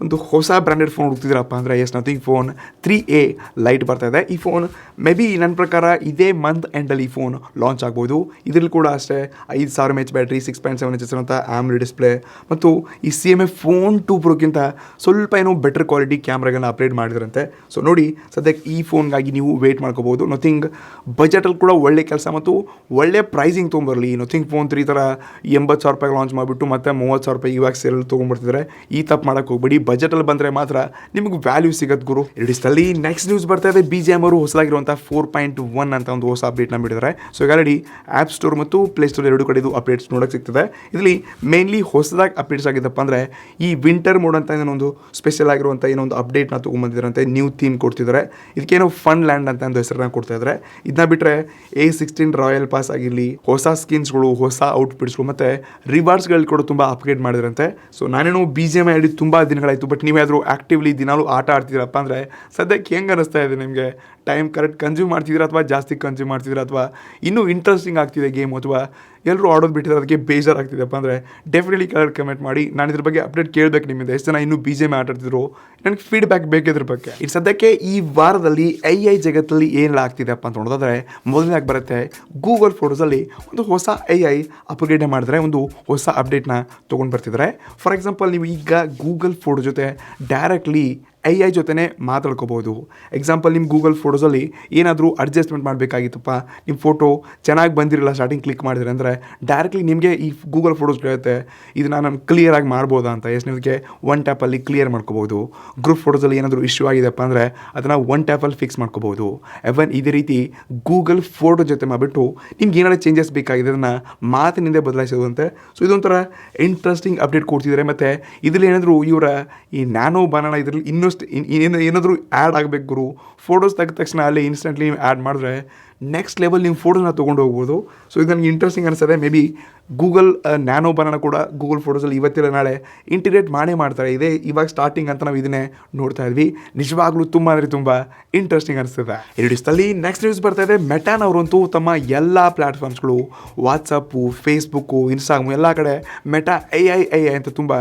ಒಂದು ಹೊಸ ಬ್ರ್ಯಾಂಡೆಡ್ ಫೋನ್ ಹುಡುಕ್ತಿದ್ದೀರಪ್ಪ ಅಂದರೆ ನಥಿಂಗ್ ಫೋನ್ 3A ಲೈಟ್ ಬರ್ತಾ ಇದೆ. ಈ ಫೋನ್ ಮೇ ಬಿ ನನ್ನ ಪ್ರಕಾರ ಇದೇ ಮಂತ್ ಎಂಡಲ್ಲಿ ಈ ಫೋನ್ ಲಾಂಚ್ ಆಗ್ಬೋದು. ಇದರಲ್ಲಿ ಕೂಡ ಅಷ್ಟೇ 5000 mAh ಬ್ಯಾಟ್ರಿ, 6.7 inches ಅಂತ AMOLED ಡಿಸ್ಪ್ಲೇ ಮತ್ತು ಈ CMA ಫೋನ್ 2 Proಕ್ಕಿಂತ ಸ್ವಲ್ಪ ಏನೋ ಬೆಟರ್ ಕ್ವಾಲಿಟಿ ಕ್ಯಾಮ್ರಾಗಳನ್ನ ಅಪ್ಗ್ರೇಡ್ ಮಾಡಿದ್ರಂತೆ. ಸೊ ನೋಡಿ ಸದ್ಯಕ್ಕೆ ಈ ಫೋನ್ಗಾಗಿ ನೀವು ವೇಟ್ ಮಾಡ್ಕೋಬೋದು. ನಥಿಂಗ್ ಬಜೆಟಲ್ಲಿ ಕೂಡ ಒಳ್ಳೆ ಕೆಲಸ ಮತ್ತು ಒಳ್ಳೆ ಪ್ರೈಸಿಂಗ್ ತೊಗೊಂಬರಲಿ. ನಥಿಂಗ್ ಫೋನ್ 3 ಥರ 80,000 ರೂಪಾಯಿಗೆ ಲಾಂಚ್ ಮಾಡಿಬಿಟ್ಟು ಮತ್ತೆ 30,000 ರೂಪಾಯಿ ಇವಾಗ ಸೇರಲ್ಲಿ ತೊಗೊಂಡ್ಬರ್ತಿದ್ದಾರೆ. ಈ ತಪ್ಪು ಮಾಡೋಕ್ಕೆ ಹೋಗ್ಬೇಡಿ. ಬಜೆಟಲ್ಲಿ ಬಂದರೆ ಮಾತ್ರ ನಿಮಗೆ ವ್ಯಾಲ್ಯೂ ಸಿಗತ್ತೆ ಗುರು. ಇಡೀ ನೆಕ್ಸ್ಟ್ ನ್ಯೂಸ್ ಬರ್ತಾ ಇದೆ. BGM ಅವರು ಹೊಸದಾಗಿರುವಂಥ 4.1 ಅಂತ ಒಂದು ಹೊಸ ಅಪ್ಡೇಟ್ನ ಬಿಟ್ಟಿದ್ದಾರೆ. ಸೊ ಆಲ್ರೆಡಿ ಆ್ಯಪ್ ಸ್ಟೋರ್ ಮತ್ತು ಪ್ಲೇಸ್ಟೋರ್ ಎರಡು ಕಡೆದು ಅಪ್ಡೇಟ್ಸ್ ನೋಡೋಕ್ಕೆ ಸಿಗ್ತದೆ. ಇದರಲ್ಲಿ ಮೇನ್ಲಿ ಹೊಸದಾಗಿ ಅಪ್ಡೇಟ್ಸ್ ಆಗಿದ್ದಪ್ಪ ಅಂದರೆ ಈ ವಿಂಟರ್ ಮೋಡ್ ಅಂತ ಏನೊಂದು ಸ್ಪೆಷಲ್ ಆಗಿರುವಂಥ ಏನೊಂದು ಅಪ್ಡೇಟ್ನ ತೊಗೊಂಬಂದಿದ್ದಾರಂತೆ. ನ್ಯೂ ಥೀಮ್ ಕೊಡ್ತಿದ್ದಾರೆ. ಇದಕ್ಕೇನೋ ಫನ್ ಲ್ಯಾಂಡ್ ಅಂತ ಒಂದು ಹೆಸರನ್ನ ಕೊಡ್ತಾ ಇದ್ದಾರೆ. ಇದನ್ನ ಬಿಟ್ಟರೆ A16 ರಾಯಲ್ ಪಾಸ್ ಆಗಿರಲಿ, ಹೊಸ ಸ್ಕಿನ್ಸ್ಗಳು, ಹೊಸ ಔಟ್ಫಿಟ್ಸ್ಗಳು ಮತ್ತು ರಿವಾರ್ಡ್ಸ್ಗಳು ಕೂಡ ತುಂಬ ಅಪ್ಗ್ರೇಡ್ ಮಾಡಿದ್ರಂತೆ. ಸೊ ನಾನೇನು BGM ಆಡಿ ತುಂಬ ದಿನಗಳಾಯಿತು. ಬಟ್ ನೀವ್ಯಾದರೂ ಆ್ಯಕ್ಟಿವ್ಲಿ ದಿನಾಲೂ ಆಟ ಆಡ್ತಿದ್ದೀರಪ್ಪ ಅಂದರೆ ಸದ್ಯಕ್ಕೆ ಹೆಂಗೆ ಅನ್ನಿಸ್ತಾ ಇದೆ ನಿಮಗೆ? ಟೈಮ್ ಕರೆಕ್ಟ್ ಕನ್ಸ್ಯೂಮ್ ಮಾಡ್ತಿದ್ದೀರಾ ಅಥವಾ ಜಾಸ್ತಿ ಕನ್ಸ್ಯೂಮ್ ಮಾಡ್ತಿದ್ದೀರಾ ಅಥವಾ ಇನ್ನೂ ಇಂಟ್ರೆಸ್ಟಿಂಗ್ ಆಗ್ತಿದೆ ಗೇಮ್ ಅಥವಾ ಎಲ್ಲರೂ ಆಡೋದು ಬಿಟ್ಟಿದ್ದಾರೆ ಅದಕ್ಕೆ ಬೇಜಾರಾಗ್ತಿದೆಪ್ಪ ಅಂದರೆ ಡೆಫಿನೆಟ್ಲಿ ಕಮೆಂಟ್ ಮಾಡಿ. ನಾನು ಇದ್ರ ಬಗ್ಗೆ ಅಪ್ಡೇಟ್ ಕೇಳಬೇಕು ನಿಮ್ಮಿಂದ. ಎಷ್ಟು ಜನ ಇನ್ನೂ BGM ಆಟಾಡ್ತಿದ್ರು, ನನಗೆ ಫೀಡ್ಬ್ಯಾಕ್ ಬೇಕಿದ್ರ ಬಗ್ಗೆ. ಇನ್ನು ಸದ್ಯಕ್ಕೆ ಈ ವಾರದಲ್ಲಿ AI ಜಗತ್ತಲ್ಲಿ ಏನೆಲ್ಲ ಆಗ್ತಿದೆಪ್ಪ ಅಂತ ನೋಡೋದಾದರೆ ಮೊದಲನೇದಾಗಿ ಬರುತ್ತೆ ಗೂಗಲ್ ಫೋಟೋಸಲ್ಲಿ ಒಂದು ಹೊಸ AI ಅಪ್ಗ್ರೇಡ್ ಮಾಡಿದ್ರೆ ಒಂದು ಹೊಸ ಅಪ್ಡೇಟ್ನ ತೊಗೊಂಡು ಬರ್ತಿದ್ದಾರೆ. ಫಾರ್ ಎಕ್ಸಾಂಪಲ್ ನೀವು ಈಗ ಗೂಗಲ್ ಫೋಟೋ ಜೊತೆ ಡೈರೆಕ್ಟ್ಲಿ AI ಜೊತೆನೇ ಮಾತಾಡ್ಕೋಬೋದು. ಎಕ್ಸಾಂಪಲ್ ನಿಮ್ಮ ಗೂಗಲ್ ಫೋಟೋಸಲ್ಲಿ ಏನಾದರೂ ಅಡ್ಜಸ್ಟ್ಮೆಂಟ್ ಮಾಡಬೇಕಾಗಿತ್ತಪ್ಪ, ನಿಮ್ಮ ಫೋಟೋ ಚೆನ್ನಾಗಿ ಬಂದಿರಲ್ಲ, ಸ್ಟಾರ್ಟಿಂಗ್ ಕ್ಲಿಕ್ ಮಾಡಿದ್ರೆ ಅಂದರೆ ಡೈರೆಕ್ಟ್ಲಿ ನಿಮಗೆ ಈ ಗೂಗಲ್ ಫೋಟೋಸ್ ಹೇಳುತ್ತೆ ಇದನ್ನು ನಾನು ಕ್ಲಿಯರಾಗಿ ಮಾಡ್ಬೋದಾ ಅಂತ. ನಿಮಗೆ 1 ಟ್ಯಾಪಲ್ಲಿ ಕ್ಲಿಯರ್ ಮಾಡ್ಕೋಬೋದು. ಗ್ರೂಪ್ ಫೋಟೋಸಲ್ಲಿ ಏನಾದರೂ ಇಶ್ಯೂ ಆಗಿದೆಪ್ಪ ಅಂದರೆ ಅದನ್ನು 1 ಟ್ಯಾಪಲ್ಲಿ ಫಿಕ್ಸ್ ಮಾಡ್ಕೋಬೋದು. ಎವನ್ ಇದೇ ರೀತಿ ಗೂಗಲ್ ಫೋಟೋ ಜೊತೆ ಮಾಡಿಬಿಟ್ಟು ನಿಮ್ಗೆ ಏನಾದ್ರು ಚೇಂಜಸ್ ಬೇಕಾಗಿದೆ ಅದನ್ನು ಮಾತಿನಿಂದ ಬದಲಾಯಿಸೋದಂತೆ. ಸೊ ಇದೊಂಥರ ಇಂಟ್ರೆಸ್ಟಿಂಗ್ ಅಪ್ಡೇಟ್ ಕೊಡ್ತಿದ್ದಾರೆ. ಮತ್ತು ಇದರಲ್ಲಿ ಏನಾದರೂ ಇವರ ಈ ನ್ಯಾನೋ ಬನಾನ ಇದರಲ್ಲಿ ಏನಾದರೂ ಆ್ಯಡ್ ಆಗಬೇಕು ಗುರು. ಫೋಟೋಸ್ ತೆಗೆದ ತಕ್ಷಣ ಅಲ್ಲೇ ಇನ್ಸ್ಟೆಂಟ್ಲಿ ನೀವು ಆ್ಯಡ್ ಮಾಡಿದ್ರೆ ನೆಕ್ಸ್ಟ್ ಲೆವೆಲ್ ನಿಮ್ಮ ಫೋಟೋನ ತೊಗೊಂಡು ಹೋಗ್ಬೋದು. ಸೊ ಇದು ನನಗೆ ಇಂಟ್ರೆಸ್ಟಿಂಗ್ ಅನಿಸ್ತದೆ. May be Google nano banana ಕೂಡ ಗೂಗಲ್ ಫೋಟೋಸಲ್ಲಿ ಇವತ್ತಿಲ್ಲ ನಾಳೆ ಇಂಟಿಗ್ರೇಟ್ ಮಾಡ್ತಾರೆ. ಇದೇ ಇವಾಗ ಸ್ಟಾರ್ಟಿಂಗ್ ಅಂತ ನಾವು ಇದನ್ನೇ ನೋಡ್ತಾ ಇದ್ವಿ. ನಿಜವಾಗ್ಲೂ ತುಂಬ ಅಂದರೆ ತುಂಬ ಇಂಟ್ರೆಸ್ಟಿಂಗ್ ಅನಿಸ್ತದೆ. ಇಡೀ ನೆಕ್ಸ್ಟ್ ನ್ಯೂಸ್ ಬರ್ತಾ ಇದೆ. ಮೆಟಾನವರಂತೂ ತಮ್ಮ ಎಲ್ಲ ಪ್ಲ್ಯಾಟ್ಫಾರ್ಮ್ಸ್ಗಳು ವಾಟ್ಸಪ್ಪು, ಫೇಸ್ಬುಕ್ಕು, ಇನ್ಸ್ಟಾಗ್ರಾಮ್ ಎಲ್ಲ ಕಡೆ ಮೆಟಾ AI ಅಂತ ತುಂಬ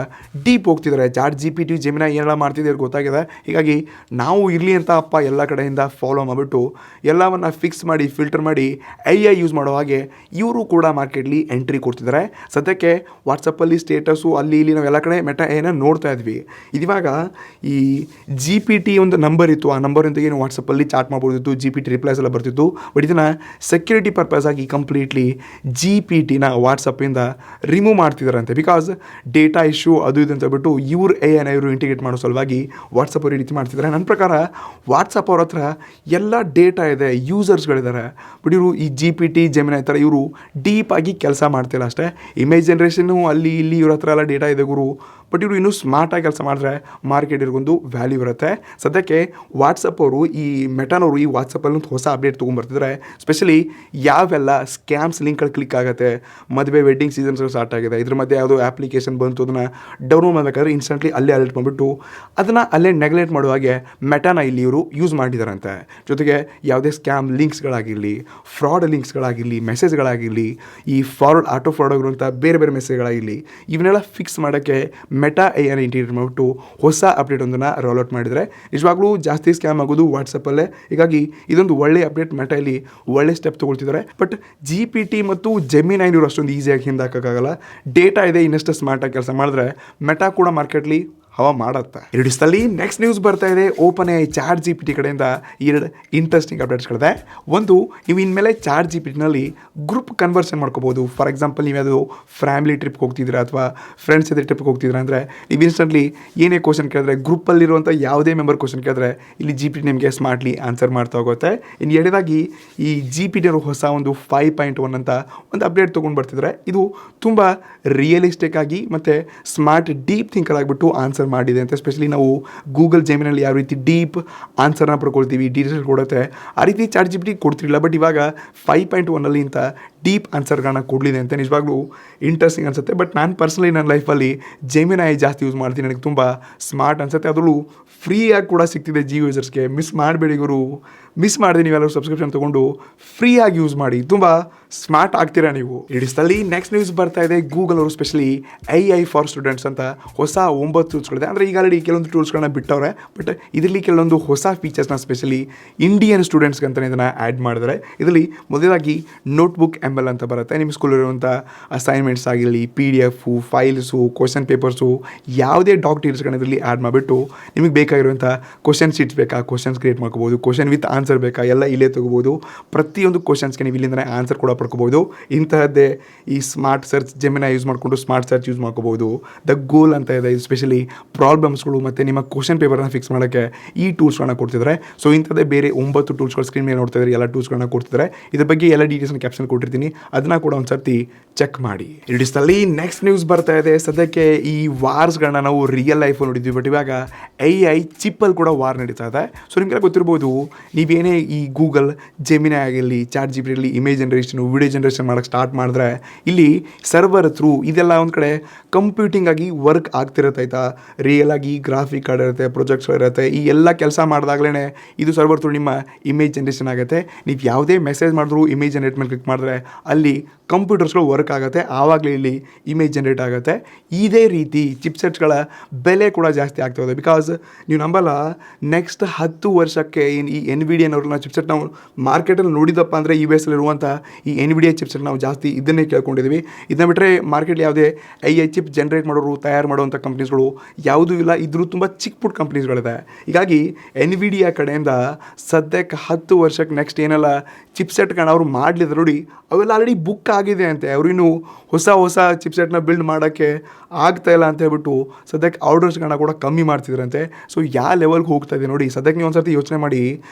ಡೀಪ್ ಹೋಗ್ತಿದ್ದಾರೆ. ChatGPT, ಜೆಮಿನೈ ಏನೆಲ್ಲ ಮಾಡ್ತಿದ್ದಾರೆ ಗೊತ್ತಾಗಿದೆ. ಹೀಗಾಗಿ ನಾವು ಇರಲಿ ಅಂತ ಅಪ್ಪ ಎಲ್ಲ ಕಡೆಯಿಂದ ಫಾಲೋ ಮಾಡಿಬಿಟ್ಟು ಎಲ್ಲವನ್ನು ಫಿಕ್ಸ್ ಮಾಡಿ ಫಿಲ್ಟರ್ ಮಾಡಿ AI ಯೂಸ್ ಮಾಡೋ ಹಾಗೆ ಇವರು ಕೂಡ ಮಾರ್ಕೆಟ್ಲಿ ಎಂಟ್ರಿ ಕೊಡ್ತಿದ್ದಾರೆ. ಸದ್ಯಕ್ಕೆ ವಾಟ್ಸಪ್ಪಲ್ಲಿ ಸ್ಟೇಟಸು ಅಲ್ಲಿ ಇಲ್ಲಿ ನಾವೆಲ್ಲ ಕಡೆ ಮೆಟಾ AI ನೋಡ್ತಾ ಇದ್ವಿ. ಇದಿವಾಗ ಈ GPT ಒಂದು ನಂಬರ್ ಇತ್ತು, ಆ ನಂಬರಿಂದಾಗಿ ಏನು ವಾಟ್ಸಪ್ಪಲ್ಲಿ ಚಾಟ್ ಮಾಡ್ಬೋದಿತ್ತು, GPT ರಿಪ್ಲೈಸ್ ಎಲ್ಲ ಬರ್ತಿತ್ತು. ಬಟ್ ಇದನ್ನು ಸೆಕ್ಯೂರಿಟಿ ಪರ್ಪಸ್ ಆಗಿ ಕಂಪ್ಲೀಟ್ಲಿ GPTನ ವಾಟ್ಸಪ್ಪಿಂದ ರಿಮೂವ್ ಮಾಡ್ತಿದ್ದಾರಂತೆ. ಬಿಕಾಸ್ ಡೇಟಾ ಇಶ್ಯೂ ಅದು ಇದು ಅಂತ ಹೇಳ್ಬಿಟ್ಟು ಇವ್ರ AI ಇವರು ಇಂಟಿಗ್ರೇಟ್ ಮಾಡೋ ಸಲುವಾಗಿ ವಾಟ್ಸಪ್ ಅವರು ಈ ರೀತಿ ಮಾಡ್ತಿದ್ದಾರೆ. ನನ್ನ ಪ್ರಕಾರ ವಾಟ್ಸಪ್ ಅವ್ರ ಹತ್ರ ಎಲ್ಲ ಡೇಟಾ ಇದೆ, ಯೂಸರ್ಸ್ಗಳಿದ್ದಾರೆ. ಬಟ್ ಇವರು ಈ GPT ಜೆಮಿನಿ ಥರ ಇವರು ಡೀಪಾಗಿ ಕೆಲಸ ಮಾಡ್ತಿಲ್ಲ ಅಷ್ಟೇ. ಇಮೇಜ್ ಜನ್ರೇಷನ್ನು ಅಲ್ಲಿ ಇಲ್ಲಿ ಇವ್ರ ಹತ್ರ ಎಲ್ಲ ಡೇಟಾ ಇದೆ ಗುರು. ಬಟ್ ಇವರು ಇನ್ನೂ ಸ್ಮಾರ್ಟಾಗಿ ಕೆಲಸ ಮಾಡಿದ್ರೆ ಮಾರ್ಕೆಟ್ ಇರ್ಗೊಂದು ವ್ಯಾಲ್ಯೂ ಇರುತ್ತೆ. ಸದ್ಯಕ್ಕೆ ವಾಟ್ಸಪ್ ಅವರು ಈ ಮೆಟಾನವರು ಈ ವಾಟ್ಸಪ್ಪಲ್ಲಿ ಒಂದು ಹೊಸ ಅಪ್ಡೇಟ್ ತೊಗೊಂಡ್ಬರ್ತಿದ್ದಾರೆ. ಸ್ಪೆಷಲಿ ಯಾವೆಲ್ಲ ಸ್ಕ್ಯಾಮ್ಸ್ ಲಿಂಕ್ಗಳು ಕ್ಲಿಕ್ ಆಗುತ್ತೆ, ಮದುವೆ ವೆಡ್ಡಿಂಗ್ ಸೀಸನ್ಸ್ ಸ್ಟಾರ್ಟ್ ಆಗಿದೆ, ಇದ್ರ ಮಧ್ಯೆ ಯಾವುದೋ ಅಪ್ಲಿಕೇಶನ್ ಬಂತು, ಅದನ್ನು ಡೌನ್ಲೋಡ್ ಮಾಡಬೇಕಾದ್ರೆ ಇನ್ಸ್ಟೆಂಟ್ಲಿ ಅಲ್ಲೇ ಅಲರ್ಟ್ ಮಾಡಿಬಿಟ್ಟು ಅದನ್ನು ಅಲ್ಲೇ ನೆಗ್ಲೆಕ್ಟ್ ಮಾಡೋ ಹಾಗೆ ಮೆಟಾನ ಇಲ್ಲಿ ಇವರು ಯೂಸ್ ಮಾಡಿದಾರಂತೆ. ಜೊತೆಗೆ ಯಾವುದೇ ಸ್ಕ್ಯಾಮ್ ಲಿಂಕ್ಸ್ಗಳಾಗಿರಲಿ, ಫ್ರಾಡ್ ಲಿಂಕ್ಸ್ಗಳಾಗಿರಲಿ, ಮೆಸೇಜ್ಗಳಾಗಿರಲಿ, ಈ ಫಾರ್ವರ್ಡ್ ಆಟೋ ಫಾರ್ವರ್ಡ್ ಆಗಿರುವಂಥ ಬೇರೆ ಬೇರೆ ಮೆಸೇಜ್ಗಳಾಗಿರಲಿ, ಇವನ್ನೆಲ್ಲ ಫಿಕ್ಸ್ ಮಾಡೋಕ್ಕೆ ಮೆಟಾ AI ಇಂಟಿಗ್ರೇಟ್ ಮಾಡಿಬಿಟ್ಟು ಹೊಸ ಅಪ್ಡೇಟ್ ಒಂದನ್ನು ರೋಲ್ಔಟ್ ಮಾಡಿದರೆ ನಿಜವಾಗ್ಲೂ ಜಾಸ್ತಿ ಸ್ಕ್ಯಾಮ್ ಆಗೋದು ವಾಟ್ಸಪ್ಪಲ್ಲೇ. ಹೀಗಾಗಿ ಇದೊಂದು ಒಳ್ಳೆ ಅಪ್ಡೇಟ್, ಮೆಟಾ ಇಲ್ಲಿ ಒಳ್ಳೆ ಸ್ಟೆಪ್ ತೊಗೊಳ್ತಿದ್ದಾರೆ. ಬಟ್ GPT ಮತ್ತು ಜೆಮಿನಿ ಇವರು ಅಷ್ಟೊಂದು ಈಸಿಯಾಗಿ ಹಿಂದಾಕೋಕ್ಕಾಗಲ್ಲ. ಡೇಟಾ ಇದೆ, ಇನ್ನಷ್ಟು ಸ್ಮಾರ್ಟಾಗಿ ಕೆಲಸ ಮಾಡಿದ್ರೆ ಮೆಟಾ ಕೂಡ ಮಾರ್ಕೆಟ್ಲಿ ಹವಾ ಮಾಡುತ್ತೆ. ಎರಡು ದಿವಸದಲ್ಲಿ ನೆಕ್ಸ್ಟ್ ನ್ಯೂಸ್ ಬರ್ತಾ ಇದೆ. ಓಪನ್ AI ಚಾಟ್ GPT ಕಡೆಯಿಂದ 2 ಇಂಟ್ರೆಸ್ಟಿಂಗ್ ಅಪ್ಡೇಟ್ಸ್ಗಳಿದೆ. ಒಂದು, ನೀವು ಇನ್ಮೇಲೆ ಚಾಟ್ GPTನಲ್ಲಿ ಗ್ರೂಪ್ ಕನ್ವರ್ಸನ್ ಮಾಡ್ಕೋಬೋದು. ಫಾರ್ ಎಕ್ಸಾಂಪಲ್, ನೀವ್ಯಾವುದು ಫ್ಯಾಮಿಲಿ ಟ್ರಿಪ್ಗೆ ಹೋಗ್ತಿದ್ದೀರಾ ಅಥವಾ ಫ್ರೆಂಡ್ಸ್ ಜೊತೆ ಟ್ರಿಪ್ಗೆ ಹೋಗ್ತಿದ್ದೀರಾ ಅಂದರೆ ನೀವು ಇನ್ಸ್ಟೆಂಟ್ಲಿ ಏನೇ ಕ್ವಶನ್ ಕೇಳಿದ್ರೆ, ಗ್ರೂಪಲ್ಲಿರುವಂಥ ಯಾವುದೇ ಮೆಂಬರ್ ಕ್ವಶನ್ ಕೇಳಿದ್ರೆ ಇಲ್ಲಿ GPT ನಿಮಗೆ ಸ್ಮಾರ್ಟ್ಲಿ ಆನ್ಸರ್ ಮಾಡ್ತಾ ಹೋಗುತ್ತೆ. ಇನ್ನು ಎರಡನೇದಾಗಿ ಈ GPT ಅವರು ಹೊಸ ಒಂದು 5.1 ಅಂತ ಒಂದು ಅಪ್ಡೇಟ್ ತೊಗೊಂಡು ಬರ್ತಿದ್ದಾರೆ. ಇದು ತುಂಬ ರಿಯಲಿಸ್ಟಿಕ್ ಆಗಿ ಮತ್ತು ಸ್ಮಾರ್ಟ್ ಡೀಪ್ ಥಿಂಕರ್ ಆಗಿಬಿಟ್ಟು ಆನ್ಸರ್ ಮಾಡಿದೆ ಅಂತ. ಎಸ್ಪೆಷಲಿ ನಾವು ಗೂಗಲ್ ಜೆಮಿನಲ್ಲಿ ಯಾವ ರೀತಿ ಡೀಪ್ ಆನ್ಸರ್ನ ಪಡ್ಕೊಳ್ತೀವಿ, ಡೀಟೇಲ್ಸ್ ಕೊಡುತ್ತೆ, ಆ ರೀತಿ ಚಾಟ್ GPT ಕೊಡ್ತಿರಲಿಲ್ಲ. ಬಟ್ ಇವಾಗ 5.1 ಇಂಥ ಡೀಪ್ ಆನ್ಸರ್ಗಳನ್ನ ಕೊಡಲಿದೆ ಅಂತ. ನಿಜವಾಗ್ಲೂ ಇಂಟ್ರೆಸ್ಟಿಂಗ್ ಅನಿಸುತ್ತೆ. ಬಟ್ ನಾನು ಪರ್ಸನಲಿ ನನ್ನ ಲೈಫಲ್ಲಿ ಜೆಮಿನಿ ಜಾಸ್ತಿ ಯೂಸ್ ಮಾಡ್ತೀನಿ, ನನಗೆ ತುಂಬ ಸ್ಮಾರ್ಟ್ ಅನಿಸುತ್ತೆ. ಅದರಲ್ಲೂ ಫ್ರೀಯಾಗಿ ಕೂಡ ಸಿಗ್ತಿದೆ ಯೂಸರ್ಸ್ಗೆ. ಮಿಸ್ ಮಾಡಬೇಡಿ ಗುರು, ಮಿಸ್ ಮಾಡಿದೆ. ನೀವೆಲ್ಲರೂ ಸಬ್ಸ್ಕ್ರಿಪ್ಷನ್ ತೊಗೊಂಡು ಫ್ರೀಯಾಗಿ ಯೂಸ್ ಮಾಡಿ, ತುಂಬ ಸ್ಮಾರ್ಟ್ ಆಗ್ತೀರಾ ನೀವು. ಇಡಿಸ್ತಲ್ಲಿ ನೆಕ್ಸ್ಟ್ ನ್ಯೂಸ್ ಬರ್ತಾ ಇದೆ. ಗೂಗಲ್ ಅವರು ಸ್ಪೆಷಲಿ AI ಫಾರ್ ಸ್ಟೂಡೆಂಟ್ಸ್ ಅಂತ ಹೊಸ 9 ಟೂಲ್ಸ್ಗಳಿದೆ. ಅಂದರೆ ಈಗ ಆಲ್ರೆಡಿ ಕೆಲವೊಂದು ಟೂಲ್ಸ್ಗಳನ್ನ ಬಿಟ್ಟವ್ರೆ, ಬಟ್ ಇದರಲ್ಲಿ ಕೆಲವೊಂದು ಹೊಸ ಫೀಚರ್ಸ್ನ ಸ್ಪೆಷಲಿ ಇಂಡಿಯನ್ ಸ್ಟೂಡೆಂಟ್ಸ್ಗೆ ಅಂತಲೇ ಇದನ್ನು ಆ್ಯಡ್ ಮಾಡಿದ್ದಾರೆ. ಇದರಲ್ಲಿ ಮೊದಲಾಗಿ ನೋಟ್ಬುಕ್ ML ಅಂತ ಬರುತ್ತೆ. ನಿಮ್ಮ ಸ್ಕೂಲಿರುವಂಥ ಅಸೈನ್ಮೆಂಟ್ಸ್ ಆಗಿರಲಿ, PDF, ಫೈಲ್ಸು, ಕ್ವಶನ್ ಪೇಪರ್ಸು, ಯಾವುದೇ ಡಾಕ್ಯುಮೆಂಟ್ಸ್ಗಳನ್ನ ಇದರಲ್ಲಿ ಆ್ಯಡ್ ಮಾಡಿಬಿಟ್ಟು ನಿಮಗೆ ಬೇಕಾಗಿರುವಂಥ ಕ್ವಶನ್ ಶೀಟ್ಸ್ ಬೇಕಾ, ಕ್ವಶನ್ಸ್ ಕ್ರಿಯೇಟ್ ಮಾಡ್ಕೋಬೋದು, ಕ್ವಶನ್ ವಿತ್ ಆನ್ಸರ್ ಬೇಕಾ, ಎಲ್ಲ ಇಲ್ಲೇ ತೊಗೋಬೋದು. ಪ್ರತಿಯೊಂದು ಕ್ವಶನ್ಸ್ಗೆ ನೀವು ಇಲ್ಲಿಂದನೇ ಆನ್ಸರ್ ಕೂಡ ಪಡ್ಕೋಬೋದು. ಇಂತಹದ್ದೇ ಈ ಸ್ಮಾರ್ಟ್ ಸರ್ಚ್ ಜೆಮಿನಿ ಯೂಸ್ ಮಾಡಿಕೊಂಡು ಸ್ಮಾರ್ಟ್ ಸರ್ಚ್ ಯೂಸ್ ಮಾಡ್ಕೋಬೋದು. ದ ಗೋಲ್ ಅಂತ ಇದೆ, ಇದು ಸ್ಪೆಷಲಿ ಪ್ರಾಬ್ಲಮ್ಸ್ಗಳು ಮತ್ತು ನಿಮ್ಮ ಕ್ವಶನ್ ಪೇಪರ್ನ ಫಿಕ್ಸ್ ಮಾಡೋಕ್ಕೆ ಈ ಟೂಲ್ಸ್ಗಳನ್ನ ಕೊಡ್ತಿದ್ದಾರೆ. ಸೊ ಇಂಥದ್ದೇ ಬೇರೆ 9 ಟೂಲ್ಸ್ಗಳು ಸ್ಕ್ರೀನ್ ಮೇಲೆ ನೋಡ್ತಾ ಇದ್ದಾರೆ, ಎಲ್ಲ ಟೂಲ್ಸ್ಗಳನ್ನ ಕೊಡ್ತಿದ್ದಾರೆ. ಇದ್ರ ಬಗ್ಗೆ ಎಲ್ಲ ಡೀಟೇಲ್ಸ್ನ ಕ್ಯಾಪ್ಷನ್ ಕೊಟ್ಟಿರ್ತೀನಿ, ಅದನ್ನು ಕೂಡ ಒಂದು ಸರ್ತಿ ಚೆಕ್ ಮಾಡಿ. ಇಡಿಸ್ತಲ್ಲಿ ನೆಕ್ಸ್ಟ್ ನ್ಯೂಸ್ ಬರ್ತಾ ಇದೆ. ಸದ್ಯಕ್ಕೆ ಈ ವಾರ್ಸ್ಗಳನ್ನ ನಾವು ರಿಯಲ್ ಲೈಫಲ್ಲಿ ನೋಡಿದ್ವಿ, ಬಟ್ ಇವಾಗ AI ಚಿಪ್ಪಲ್ಲಿ ಕೂಡ ವಾರ್ ನಡೀತಾ ಇದೆ. ಸೊ ನಿಮಗೆಲ್ಲ ಗೊತ್ತಿರ್ಬೋದು, ನೀವೇನೇ ಈ ಗೂಗಲ್ ಜೆಮಿನಿ ಆಗಿರಲಿ, ಚಾಟ್ GPT ಆಗಲಿ, ಇಮೇಜ್ ಜನ್ರೇಷನು, ವಿಡಿಯೋ ಜನ್ರೇಷನ್ ಮಾಡೋಕ್ಕೆ ಸ್ಟಾರ್ಟ್ ಮಾಡಿದ್ರೆ ಇಲ್ಲಿ ಸರ್ವರ್ ಥ್ರೂ ಇದೆಲ್ಲ ಒಂದು ಕಡೆ ಕಂಪ್ಯೂಟಿಂಗ್ ಆಗಿ ವರ್ಕ್ ಆಗ್ತಿರುತ್ತೆ. ಆಯಿತಾ, ರಿಯಲ್ ಆಗಿ ಗ್ರಾಫಿಕ್ ಕಾರ್ಡ್ ಇರುತ್ತೆ, ಪ್ರೊಜೆಕ್ಟ್ಸ್ ಇರುತ್ತೆ. ಈ ಎಲ್ಲ ಕೆಲಸ ಮಾಡಿದಾಗಲೇ ಇದು ಸರ್ವರ್ ಥ್ರೂ ನಿಮ್ಮ ಇಮೇಜ್ ಜನ್ರೇಷನ್ ಆಗುತ್ತೆ. ನೀವು ಯಾವುದೇ ಮೆಸೇಜ್ ಮಾಡಿದ್ರು ಇಮೇಜ್ ಜನ್ರೇಟ್ ಮೇಲೆ ಕ್ಲಿಕ್ ಮಾಡಿದ್ರೆ ಅಲ್ಲಿ ಕಂಪ್ಯೂಟರ್ಸ್ಗಳು ವರ್ಕ್ ಆಗುತ್ತೆ, ಆವಾಗಲೇ ಇಲ್ಲಿ ಇಮೇಜ್ ಜನ್ರೇಟ್ ಆಗುತ್ತೆ. ಇದೇ ರೀತಿ ಚಿಪ್ಸೆಟ್ಸ್ಗಳ ಬೆಲೆ ಕೂಡ ಜಾಸ್ತಿ ಆಗ್ತಾ ಇದೆ. ಬಿಕಾಸ್ ನೀವು ನಂಬಲ್ಲ, ನೆಕ್ಸ್ಟ್ 10 ವರ್ಷಕ್ಕೆ ಈ NVIDIAನವ್ರನ್ನ ಚಿಪ್ಸೆಟ್ ನಾವು ಮಾರ್ಕೆಟಲ್ಲಿ ನೋಡಿದಪ್ಪ ಅಂದರೆ US ಇರುವಂಥ ಈ NVIDIA ಚಿಪ್ಸೆಟ್ ನಾವು ಜಾಸ್ತಿ ಇದನ್ನೇ ಕೇಳ್ಕೊಂಡಿದ್ದೀವಿ. ಇದನ್ನ ಬಿಟ್ಟರೆ ಮಾರ್ಕೆಟ್ಲಿ ಯಾವುದೇ AI ಚಿಪ್ ಜನ್ರೇಟ್ ಮಾಡೋರು, ತಯಾರು ಮಾಡುವಂಥ ಕಂಪ್ನೀಸ್ಗಳು ಯಾವುದೂ ಇಲ್ಲ. ಇದ್ರೂ ತುಂಬ ಚಿಕ್ಕ ಪುಟ್ಟ ಕಂಪ್ನೀಸ್ಗಳಿದೆ. ಹೀಗಾಗಿ NVIDIA ಕಡೆಯಿಂದ ಸದ್ಯಕ್ಕೆ 10 ವರ್ಷಕ್ಕೆ ನೆಕ್ಸ್ಟ್ ಏನೆಲ್ಲ ಚಿಪ್ಸೆಟ್ಗಳನ್ನ ಅವರು ಮಾಡಲಿದ್ರು ನೋಡಿ, ಅವೆಲ್ಲ ಆಲ್ರೆಡಿ ಬುಕ್ ಆಗಿದೆ ಅಂತೆ. ಅವರಿನ್ನೂ ಹೊಸ ಚಿಪ್ಸೆಟ್ನ ಬಿಲ್ಡ್ ಮಾಡೋಕ್ಕೆ ಆಗ್ತಾಯಿಲ್ಲ ಅಂತ ಹೇಳ್ಬಿಟ್ಟು ಸದ್ಯಕ್ಕೆ ಆರ್ಡರ್ಸ್ಗಳನ್ನ ಕೂಡ ಕಮ್ಮಿ ಮಾಡ್ತಿದ್ರಂತೆ. ಸೊ ಯಾವ ಲೆವೆಲ್ಗೆ ಹೋಗ್ತಾ ಇದೆ ನೋಡಿ. ಸದ್ಯಕ್ಕೆ ನೀವು ಒಂದು ಸರ್ತಿ ಯೋಚನೆ ಮಾಡಿ,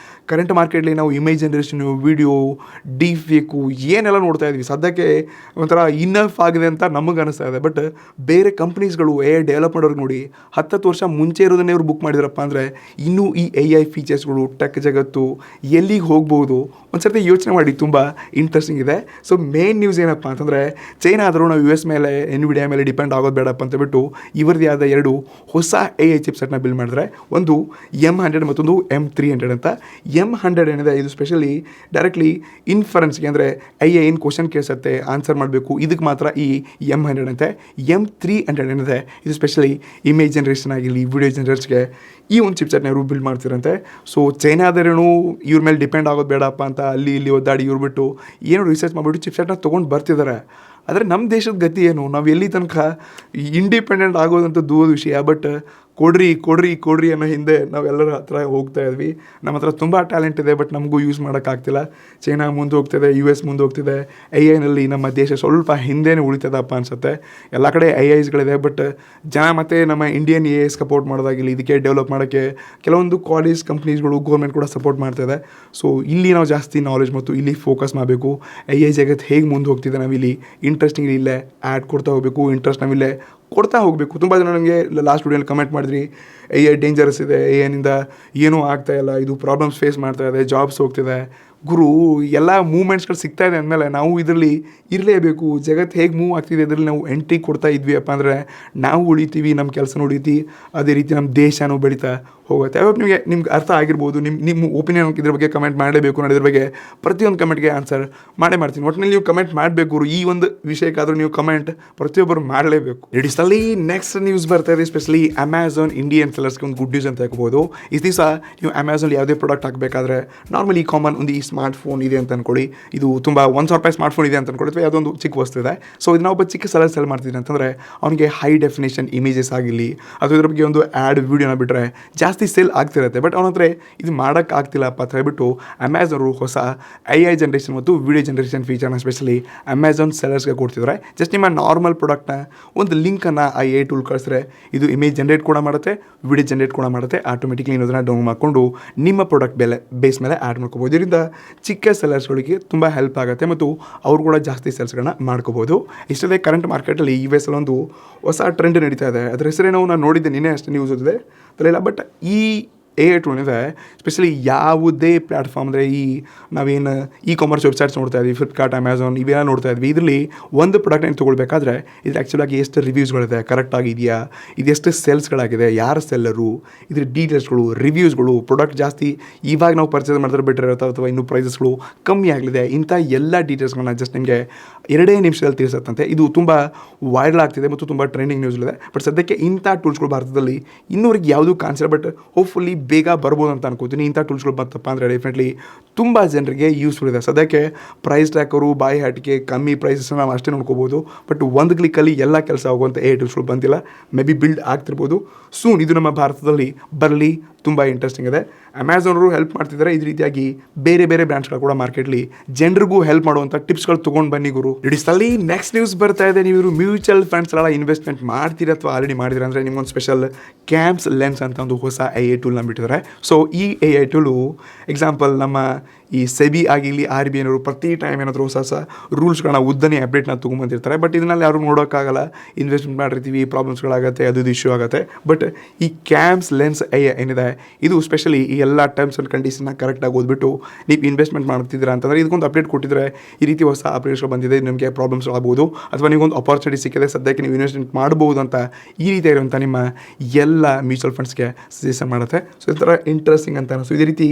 ಕರೆಂಟ್ ಮಾರ್ಕೆಟ್ಲಿ ನಾವು image generation, video, deep fake ಏನೆಲ್ಲ ನೋಡ್ತಾ ಇದ್ವಿ. ಸದ್ಯಕ್ಕೆ ಒಂಥರ ಇನ್ನಫ್ ಆಗಿದೆ ಅಂತ ನಮಗೆ ಅನಿಸ್ತಾ ಇದೆ. ಬಟ್ ಬೇರೆ ಕಂಪ್ನೀಸ್ಗಳು AI ಡೆವಲಪ್ ಮಾಡೋರಿಗೆ ನೋಡಿ, 10 ವರ್ಷ ಮುಂಚೆ ಇರೋದನ್ನೇ ಇವ್ರು ಬುಕ್ ಮಾಡಿದ್ರಪ್ಪ ಅಂದರೆ ಇನ್ನೂ ಈ AI ಫೀಚರ್ಸ್ಗಳು, ಟೆಕ್ ಜಗತ್ತು ಎಲ್ಲಿಗೆ ಹೋಗ್ಬೋದು ಒಂದು ಸರ್ತಿ ಯೋಚನೆ ಮಾಡಿ. ತುಂಬ ಇಂಟ್ರೆಸ್ಟಿಂಗ್ ಇದೆ. ಸೊ ಮೇನ್ ನ್ಯೂಸ್ ಏನಪ್ಪ ಅಂತಂದರೆ ಚೈನಾ ಆದರೂ ನಾವು US ಮೇಲೆ NVIDIA ಮೇಲೆ ಡಿಪೆಂಡ್ ಆಗೋದು ಬೇಡಪ್ಪ ಅಂತ ಬಿಟ್ಟು ಇವರದೇ ಆದ 2 ಹೊಸ AI ಚಿಪ್ಸೆಟ್ನ ಬಿಲ್ಡ್ ಮಾಡಿದ್ರೆ, ಒಂದು M100 ಮತ್ತೊಂದು M300 ಅಂತ. M100 ಏನಿದೆ ಇದು ಸ್ಪೆಷಲಿ ಡೈರೆಕ್ಟ್ಲಿ ಇನ್ಫರೆನ್ಸ್ಗೆ, ಅಂದರೆ AI ಏನು ಕ್ವಶನ್ ಕೇಳಿಸುತ್ತೆ ಆನ್ಸರ್ ಮಾಡಬೇಕು, ಇದಕ್ಕೆ ಮಾತ್ರ ಈ M100 ಅಂತೆ. M300 ಏನಿದೆ ಇದು ಸ್ಪೆಷಲಿ ಇಮೇಜ್ ಜನ್ರೇಷನ್ ಆಗಿರಲಿ, ವಿಡಿಯೋ ಜನರೇಟ್ಸ್ಗೆ ಈ ಒಂದು ಚಿಪ್ಸೆಟ್ನ ಇವರು ಬಿಲ್ಡ್ ಮಾಡ್ತಿರಂತೆ. ಸೊ ಚೈನಾದರೇನು ಇವ್ರ ಮೇಲೆ ಡಿಪೆಂಡ್ ಆಗೋದು ಬೇಡಪ್ಪ ಅಂತ ಅಲ್ಲಿ ಇಲ್ಲಿ ಒದ್ದಾಡಿ ಇವ್ರು ಬಿಟ್ಟು ಏನು ರಿಸರ್ಚ್ ಮಾಡಿಬಿಟ್ಟು ಚಿಪ್ಸೆಟ್ನ ತೊಗೊಂಡು ಬರ್ತಿದ್ದಾರೆ. ಆದರೆ ನಮ್ಮ ದೇಶದ ಗತಿ ಏನು, ನಾವು ಎಲ್ಲಿ ತನಕ ಇಂಡಿಪೆಂಡೆಂಟ್ ಆಗೋದಂತ ದೂರದ ವಿಷಯ. ಬಟ್ ಕೊಡ್ರಿ ಅನ್ನೋ ಹಿಂದೆ ನಾವೆಲ್ಲರ ಹತ್ರ ಹೋಗ್ತಾ ಇದ್ವಿ. ನಮ್ಮ ಹತ್ರ ತುಂಬ ಟ್ಯಾಲೆಂಟ್ ಇದೆ, ಬಟ್ ನಮಗೂ ಯೂಸ್ ಮಾಡೋಕ್ಕಾಗ್ತಿಲ್ಲ. ಚೈನಾ ಮುಂದೆ ಹೋಗ್ತಿದೆ, US ಮುಂದೆ ಹೋಗ್ತಿದೆ. AI ನಮ್ಮ ದೇಶ ಸ್ವಲ್ಪ ಹಿಂದೆನೇ ಉಳಿತದಪ್ಪ ಅನಿಸುತ್ತೆ. ಎಲ್ಲ ಕಡೆ AIಸ್ಗಳಿದೆ, ಬಟ್ ಜನ ಮತ್ತು ನಮ್ಮ ಇಂಡಿಯನ್ AI ಸಪೋರ್ಟ್ ಮಾಡೋದಾಗಿಲ್ಲ, ಇದಕ್ಕೆ ಡೆವಲಪ್ ಮಾಡೋಕ್ಕೆ ಕೆಲವೊಂದು ಕಾಲೇಜ್ ಕಂಪ್ನೀಸ್ಗಳು ಗೌರ್ಮೆಂಟ್ ಕೂಡ ಸಪೋರ್ಟ್ ಮಾಡ್ತಾಯಿದೆ. ಸೊ ಇಲ್ಲಿ ನಾವು ಜಾಸ್ತಿ ನಾಲೆಜ್ ಮತ್ತು ಇಲ್ಲಿ ಫೋಕಸ್ ಮಾಡಬೇಕು. AI ಜಗತ್ತು ಹೇಗೆ ಮುಂದೆ ಹೋಗ್ತಿದೆ, ನಾವಿಲ್ಲಿ ಇಂಟ್ರೆಸ್ಟಿಂಗ್ ಇಲ್ಲೇ ಆ್ಯಡ್ ಕೊಡ್ತಾ ಹೋಗಬೇಕು, ಇಂಟ್ರೆಸ್ಟ್ ನಾವಿಲ್ಲೇ ಕೊಡ್ತಾ ಹೋಗಬೇಕು. ತುಂಬ ಜನ ನನಗೆ ಲಾಸ್ಟ್ ವಿಡಿಯೋಲಿ ಕಮೆಂಟ್ ಮಾಡಿದ್ರಿ, AI ಡೇಂಜರಸ್ ಇದೆ, AIನಿಂದ ಏನೂ ಆಗ್ತಾಯಿಲ್ಲ, ಇದು ಪ್ರಾಬ್ಲಮ್ಸ್ ಫೇಸ್ ಮಾಡ್ತಾ ಇದೆ, ಜಾಬ್ಸ್ ಹೋಗ್ತಿದೆ. ಗುರು, ಎಲ್ಲ ಮೂವ್ಮೆಂಟ್ಸ್ಗಳು ಸಿಗ್ತಾ ಇದೆ ಅಂದಮೇಲೆ ನಾವು ಇದರಲ್ಲಿ ಇರಲೇಬೇಕು. ಜಗತ್ತು ಹೇಗೆ ಮೂವ್ ಆಗ್ತಿದೆ ಇದರಲ್ಲಿ ನಾವು ಎಂಟ್ರಿ ಕೊಡ್ತಾ ಇದ್ವಿ ಅಪ್ಪ ಅಂದರೆ ನಾವು ಉಳಿತೀವಿ, ನಮ್ಮ ಕೆಲಸನೂ ಉಳಿತೀವಿ, ಅದೇ ರೀತಿ ನಮ್ಮ ದೇಶನೂ ಬೆಳೀತಾ ಹೋಗುತ್ತೆ. ಯಾವಾಗ ನಿಮ್ಗೆ ಅರ್ಥ ಆಗಿರ್ಬೋದು. ನಿಮ್ಮ ಒಪಿನಿಯನ್ ಇದ್ರ ಬಗ್ಗೆ ಕಮೆಂಟ್ ಮಾಡಲೇಬೇಕು. ನಾನು ಇದ್ರ ಬಗ್ಗೆ ಪ್ರತಿಯೊಂದು ಕಮೆಂಟ್ಗೆ ಆನ್ಸರ್ ಮಾಡ್ತೀನಿ. ಒಟ್ಟಿನಲ್ಲಿ ನೀವು ಕಮೆಂಟ್ ಮಾಡಬೇಕು. ಈ ಒಂದು ವಿಷಯಕ್ಕಾದರೂ ನೀವು ಕಮೆಂಟ್ ಪ್ರತಿಯೊಬ್ಬರು ಮಾಡಲೇಬೇಕು. ಇಡೀಸಲ್ಲಿ ನೆಕ್ಸ್ಟ್ ನ್ಯೂಸ್ ಬರ್ತಾ ಇದೆ, ಸ್ಪೆಷಲಿ ಅಮೆಝಾನ್ ಇಂಡಿಯನ್ ಸೆಲ್ಲರ್ಸ್ಗೆ ಒಂದು ಗುಡ್ ನ್ಯೂಸ್ ಅಂತ ಹೇಳ್ಬೋದು. ಈ ದಿವಸ ನೀವು ಅಮೆಝಾನ್ ಯಾವುದೇ ಪ್ರಾಡಕ್ಟ್ ಹಾಕಬೇಕಾದ್ರೆ ನಾರ್ಮಲಿ ಕಾಮನ್ ಒಂದು ಈ ಸ್ಮಾರ್ಟ್ ಫೋನ್ ಇದೆ ಅಂತ ಅಂದ್ಕೊಳ್ಳಿ, ಇದು ತುಂಬ $1,000 ಸ್ಮಾರ್ಟ್ ಫೋನ್ ಇದೆ ಅಂತ ಅಂದ್ಕೊಳ್ಳಿ, ಅಥವಾ ಯಾವುದೊಂದು ಚಿಕ್ಕ ವಸ್ತು ಇದೆ. ಸೊ ಇದನ್ನ ಒಬ್ಬ ಚಿಕ್ಕ ಸೆಲ್ಲರ್ ಸೆಲ್ ಮಾಡ್ತಿದ್ದೀನಿ ಅಂತಂದರೆ ಅವನಿಗೆ ಹೈ ಡೆಫಿನೇಷನ್ ಇಮೇಜಸ್ ಆಗಿರಲಿ ಅಥವಾ ಇದ್ರ ಬಗ್ಗೆ ಒಂದು ಆ್ಯಡ್ ವೀಡಿಯೋನ ಬಿಟ್ಟರೆ ಜಾಸ್ತಿ ಸೇಲ್ ಆಗ್ತಿರುತ್ತೆ. ಬಟ್ ಅವನ ಹತ್ರ ಇದು ಮಾಡೋಕ್ಕಾಗ್ತಿಲ್ಲಪ್ಪ ಅಂತ ಹೇಳ್ಬಿಟ್ಟು ಅಮೆಝಾನ್ ಹೊಸ AI ಜನರೇಷನ್ ಮತ್ತು ವಿಡಿಯೋ ಜನರೇಷನ್ ಫೀಚರ್ನ ಸ್ಪೆಷಲಿ ಅಮೆಝಾನ್ ಸೆಲ್ಲರ್ಸ್ಗೆ ಕೊಡ್ತಿದ್ದಾರೆ. ಜಸ್ಟ್ ನಿಮ್ಮ ನಾರ್ಮಲ್ ಪ್ರಾಡಕ್ಟ್ನ ಒಂದು ಲಿಂಕನ್ನು ಆ AI ಟೂಲ್ ಕಳಿಸಿದ್ರೆ ಇದು ಇಮೇಜ್ ಜನರೇಟ್ ಕೂಡ ಮಾಡುತ್ತೆ, ವಿಡಿಯೋ ಜನರೇಟ್ ಕೂಡ ಮಾಡುತ್ತೆ. ಆಟೋಮೆಟಿಕ್ಲಿ ನೀವು ಅದನ್ನು ಡೌನ್ ಮಾಡಿಕೊಂಡು ನಿಮ್ಮ ಪ್ರಾಡಕ್ಟ್ ಬೇಸ್ ಮೇಲೆ ಆ್ಯಡ್ ಮಾಡ್ಕೋಬೋದು. ಇದರಿಂದ ಚಿಕ್ಕ ಸೆಲ್ಲರ್ಸ್ಗಳಿಗೆ ತುಂಬ ಹೆಲ್ಪ್ ಆಗುತ್ತೆ ಮತ್ತು ಅವರು ಕೂಡ ಜಾಸ್ತಿ ಸೇಲ್ಸ್ಗಳನ್ನ ಮಾಡ್ಕೋಬೋದು. ಇಷ್ಟೇ ಕರೆಂಟ್ ಮಾರ್ಕೆಟಲ್ಲಿ US ಒಂದು ಹೊಸ ಟ್ರೆಂಡ್ ನಡೀತಾ ಇದೆ. ಅದರ ಹೆಸರೇನೋ ನಾನು ನೋಡಿದ್ದೆ, ನಿನ್ನೆ ಅಷ್ಟೇ ನ್ಯೂಸ್ ಓದಿದೆ ತಲೆಯಿಲ್ಲ. ಬಟ್ ಈ AI ಟೂಲ್ ಇದೆ ಸ್ಪೆಷಲಿ ಯಾವುದೇ ಪ್ಲ್ಯಾಟ್ಫಾರ್ಮ್, ಅಂದರೆ ನಾವೇನು ಕಾಮರ್ಸ್ ವೆಬ್ಸೈಟ್ಸ್ ನೋಡ್ತಾ ಇದ್ವಿ, ಫ್ಲಿಪ್ಕಾರ್ಟ್, ಅಮೆಝಾನ್ ಇವೆಲ್ಲ ನೋಡ್ತಾ ಇದ್ವಿ. ಇದರಲ್ಲಿ ಒಂದು ಪ್ರಾಡಕ್ಟ್ ತೊಗೊಳ್ಬೇಕಾದ್ರೆ ಇದು ಆ್ಯಕ್ಚುಲಾಗಿ ಎಷ್ಟು ರಿವ್ಯೂಸ್ಗಳಿದೆ, ಕರೆಕ್ಟಾಗಿದೆಯಾ, ಇದೆಷ್ಟು ಸೇಲ್ಸ್ಗಳಾಗಿದೆ, ಯಾರು ಸೆಲ್ಲರು, ಇದ್ರ ಡೀಟೇಲ್ಸ್ಗಳು, ರಿವ್ಯೂಸ್ಗಳು, ಪ್ರಾಡಕ್ಟ್ ಜಾಸ್ತಿ ಇವಾಗ ನಾವು ಪರ್ಚೇಸ್ ಮಾಡಿದ್ರೆ ಬೆಟರ್ ಇರುತ್ತೆ ಅಥವಾ ಇನ್ನೂ ಪ್ರೈಸಸ್ಗಳು ಕಮ್ಮಿ ಆಗಲಿದೆ, ಇಂಥ ಎಲ್ಲ ಡೀಟೇಲ್ಸ್ಗಳನ್ನ ಜಸ್ಟ್ ನಿಮಗೆ 2 ನಿಮಿಷದಲ್ಲಿ ತಿಳಿಸುತ್ತಂತೆ. ಇದು ತುಂಬ ವೈರಲ್ ಆಗ್ತಿದೆ ಮತ್ತು ತುಂಬ ಟ್ರೆಂಡಿಂಗ್ ನ್ಯೂಸ್ ಇದೆ. ಬಟ್ ಸದ್ಯಕ್ಕೆ ಇಂಥ ಟೂಲ್ಸ್ಗಳು ಭಾರತದಲ್ಲಿ ಇನ್ನೂವರೆಗೆ ಯಾವುದೂ ಕಾಣಿಸಿಲ್ಲ. ಬಟ್ ಹೋಪ್ಫುಲಿ ಬೇಗ ಬರ್ಬೋದು ಅಂತ ಅನ್ಕೋತೀನಿ. ಇಂಥ ಟೂಲ್ಸ್ಗಳು ಬಂತಪ್ಪ ಅಂದರೆ ಡೆಫಿನೆಟ್ಲಿ ತುಂಬ ಜನರಿಗೆ ಯೂಸ್ಫುಲ್ ಇದೆ. ಸದ್ಯಕ್ಕೆ ಪ್ರೈಸ್ ಟ್ರ್ಯಾಕರು, ಬಾಯಿ ಹ್ಯಾಟಿಗೆ ಕಮ್ಮಿ ಪ್ರೈಸಸ್ನ ನಾವು ಅಷ್ಟೇ ನೋಡ್ಕೋಬೋದು. ಬಟ್ ಒಂದು ಕ್ಲಿಕ್ಕಲ್ಲಿ ಎಲ್ಲ ಕೆಲಸ ಆಗುವಂಥ AI ಟೂಲ್ಸ್ಗಳು ಬಂದಿಲ್ಲ. ಮೇ ಬಿ ಬಿಲ್ಡ್ ಆಗ್ತಿರ್ಬೋದು ಸೂನ್. ಇದು ನಮ್ಮ ಭಾರತದಲ್ಲಿ ಬರಲಿ, ತುಂಬ ಇಂಟ್ರೆಸ್ಟಿಂಗ್ ಇದೆ. ಅಮೆಝಾನರು ಹೆಲ್ಪ್ ಮಾಡ್ತಿದ್ದಾರೆ. ಇದೇ ರೀತಿಯಾಗಿ ಬೇರೆ ಬೇರೆ ಬ್ರ್ಯಾಂಡ್ಸ್ಗಳು ಕೂಡ ಮಾರ್ಕೆಟ್ಲಿ ಜನರಿಗೂ ಹೆಲ್ಪ್ ಮಾಡುವಂಥ ಟಿಪ್ಸ್ಗಳು ತೊಗೊಂಡು ಬನ್ನಿ ಗುರು. ಇಡೀಸಲ್ಲಿ ನೆಕ್ಸ್ಟ್ ನ್ಯೂಸ್ ಬರ್ತಾ ಇದೆ. ನೀವು ಮ್ಯೂಚುವಲ್ ಫಂಡ್ಸ್ಗಳ ಇನ್ವೆಸ್ಟ್ಮೆಂಟ್ ಮಾಡ್ತೀರಾ ಅಥವಾ ಆಲ್ರೆಡಿ ಮಾಡಿದಿರ ಅಂದರೆ ನಿಮ್ಗೊಂದು ಸ್ಪೆಷಲ್ ಕ್ಯಾಮ್ಸ್ ಲೆನ್ಸ್ ಅಂತ ಒಂದು ಹೊಸ AI ಟೂಲ್ನ ಬಿಟ್ಟಿದ್ದಾರೆ. ಸೊ ಈ AI ಟೂಲು ಎಕ್ಸಾಂಪಲ್ ನಮ್ಮ ಈ ಸೆಬಿ ಆಗಿರಲಿ, RBI ಅವರು ಪ್ರತಿ ಟೈಮ್ ಏನಾದರೂ ಹೊಸ ರೂಲ್ಸ್ಗಳನ್ನ ಉದ್ದನೇ ಅಪ್ಡೇಟ್ನ ತೊಗೊಂಬಂದಿರ್ತಾರೆ. ಬಟ್ ಇದನ್ನಲ್ಲಿ ಯಾರು ನೋಡೋಕ್ಕಾಗಲ್ಲ, ಇನ್ವೆಸ್ಟ್ಮೆಂಟ್ ಮಾಡಿರ್ತೀವಿ, ಪ್ರಾಬ್ಲಮ್ಸ್ಗಳಾಗುತ್ತೆ, ಅದು ಇಶ್ಯೂ ಆಗುತ್ತೆ. ಬಟ್ ಈ ಕ್ಯಾಮ್ಸ್ ಲೆನ್ಸ್ AI ಏನಿದೆ ಇದು ಸ್ಪೆಷಲಿ ಈ ಎಲ್ಲ ಟರ್ಮ್ಸ್ ಆ್ಯಂಡ್ ಕಂಡೀಷನ್ನ ಕರೆಕ್ಟಾಗಿ ಓದ್ಬಿಟ್ಟು ನೀವು ಇನ್ವೆಸ್ಟ್ಮೆಂಟ್ ಮಾಡ್ತಿದ್ದೀರಾ ಅಂತಂದರೆ ಇದಕ್ಕೊಂದು ಅಪ್ಡೇಟ್ ಕೊಟ್ಟಿದ್ರೆ ಈ ರೀತಿ ಹೊಸ ಅಪ್ಡೇಟ್ಸ್ಗಳು ಬಂದಿದೆ, ನಿಮಗೆ ಪ್ರಾಬ್ಲಮ್ಸ್ ಆಗ್ಬೋದು ಅಥವಾ ನೀವೊಂದು ಅಪಾರ್ಚುನಿಟಿ ಸಿಕ್ಕಿದೆ, ಸದ್ಯಕ್ಕೆ ನೀವು ಇನ್ವೆಸ್ಟ್ಮೆಂಟ್ ಮಾಡ್ಬೋದು ಅಂತ ಈ ರೀತಿ ಇರುವಂಥ ನಿಮ್ಮ ಎಲ್ಲ ಮ್ಯೂಚುವಲ್ ಫಂಡ್ಸ್ಗೆ ಸಜೆಷನ್ ಮಾಡುತ್ತೆ. ಸೊ ಈ ಥರ ಇಂಟ್ರೆಸ್ಟಿಂಗ್ ಅಂತ ಅನಿಸ್ತು. ಇದೇ ರೀತಿ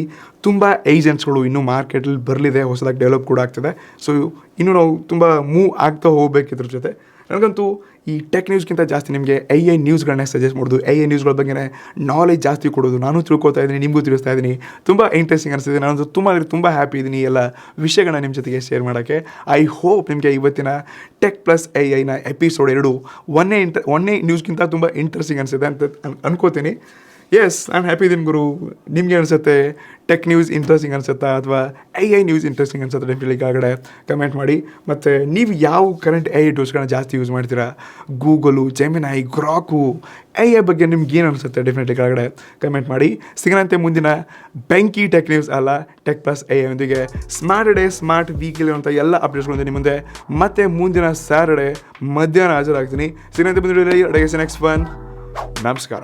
ತುಂಬ ಏಜೆಂಟ್ಸ್ಗಳು ಇನ್ನೂ ಮಾರ್ಕೆಟಲ್ಲಿ ಬರಲಿದೆ, ಹೊಸದಾಗಿ ಡೆವಲಪ್ ಕೂಡ ಆಗ್ತಿದೆ. ಸೊ ಇನ್ನೂ ನಾವು ತುಂಬ ಮೂವ್ ಆಗ್ತಾ ಹೋಗ್ಬೇಕು ಇದ್ರ ಜೊತೆ. ನನಗಂತೂ ಈ ಟೆಕ್ ನ್ಯೂಸ್ಗಿಂತ ಜಾಸ್ತಿ ನಿಮಗೆ AI ನ್ಯೂಸ್ಗಳನ್ನೇ ಸಜೆಸ್ಟ್ ಮಾಡೋದು, AI ನ್ಯೂಸ್ಗಳ ಬಗ್ಗೆ ನಾಲೆಜ್ ಜಾಸ್ತಿ ಕೊಡೋದು. ನಾನು ತಿಳ್ಕೊತಾ ಇದ್ದೀನಿ, ನಿಮಗೂ ತಿಳಿಸ್ತಾ ಇದ್ದೀನಿ. ತುಂಬ ಇಂಟ್ರೆಸ್ಟಿಂಗ್ ಅನಿಸ್ತಿದೆ. ನಾನು ತುಂಬ ಹ್ಯಾಪಿ ಇದ್ದೀನಿ ಎಲ್ಲ ವಿಷಯಗಳನ್ನ ನಿಮ್ಮ ಜೊತೆಗೆ ಶೇರ್ ಮಾಡೋಕ್ಕೆ. ಐ ಹೋಪ್ ನಿಮಗೆ ಇವತ್ತಿನ ಟೆಕ್ ಪ್ಲಸ್ AIನ ಎಪಿಸೋಡ್ 2 ಒಂದೇ ನ್ಯೂಸ್ಗಿಂತ ತುಂಬ ಇಂಟ್ರೆಸ್ಟಿಂಗ್ ಅನಿಸಿದೆ ಅಂತ ಅನ್ಕೋತೀನಿ. ಎಸ್, ನಾನು ಹ್ಯಾಪಿ ಇದ್ದೀನಿ ಗುರು. ನಿಮಗೆ ಅನಿಸುತ್ತೆ ಟೆಕ್ ನ್ಯೂಸ್ ಇಂಟ್ರೆಸ್ಟಿಂಗ್ ಅನಿಸುತ್ತಾ ಅಥವಾ AI ನ್ಯೂಸ್ ಇಂಟ್ರೆಸ್ಟಿಂಗ್ ಅನಿಸುತ್ತೆ? ಡೆಫಿನೆಟ್ಲಿ ಕೆಳಗಡೆ ಕಮೆಂಟ್ ಮಾಡಿ. ಮತ್ತು ನೀವು ಯಾವ ಕರೆಂಟ್ AI ಟೂಲ್ಸ್ಗಳನ್ನ ಜಾಸ್ತಿ ಯೂಸ್ ಮಾಡ್ತೀರಾ? ಗೂಗಲು, ಜೆಮಿನೈ, ಗ್ರಾಕು, AI ಬಗ್ಗೆ ನಿಮ್ಗೆ ಏನು ಅನಿಸುತ್ತೆ? ಡೆಫಿನೆಟ್ಲಿ ಕೆಳಗಡೆ ಕಮೆಂಟ್ ಮಾಡಿ. ಸಿಗೋಣಂತೆ ಮುಂದಿನ ಬೆಂಕಿ ಟೆಕ್ ನ್ಯೂಸ್ ಅಲ್ಲ ಟೆಕ್ ಪ್ಲಸ್ AI ಒಂದಿಗೆ ಸ್ಮಾರ್ಟ್ ಡೇ ಸ್ಮಾರ್ಟ್ ವೀಕಲ್ಲಿ ಅಂತ ಎಲ್ಲ ಅಪ್ಡೇಟ್ಸ್ಗಳು ನಿಮ್ಮ ಮುಂದೆ ಮತ್ತೆ ಮುಂದಿನ ಸ್ಯಾಟರ್ಡೇ ಮಧ್ಯಾಹ್ನ ಹಾಜರಾಗ್ತೀನಿ. ಸಿಗೋಣಂತೆ ಮುಂದಿನ ನೆಕ್ಸ್ಟ್ ಒನ್. ನಮಸ್ಕಾರ.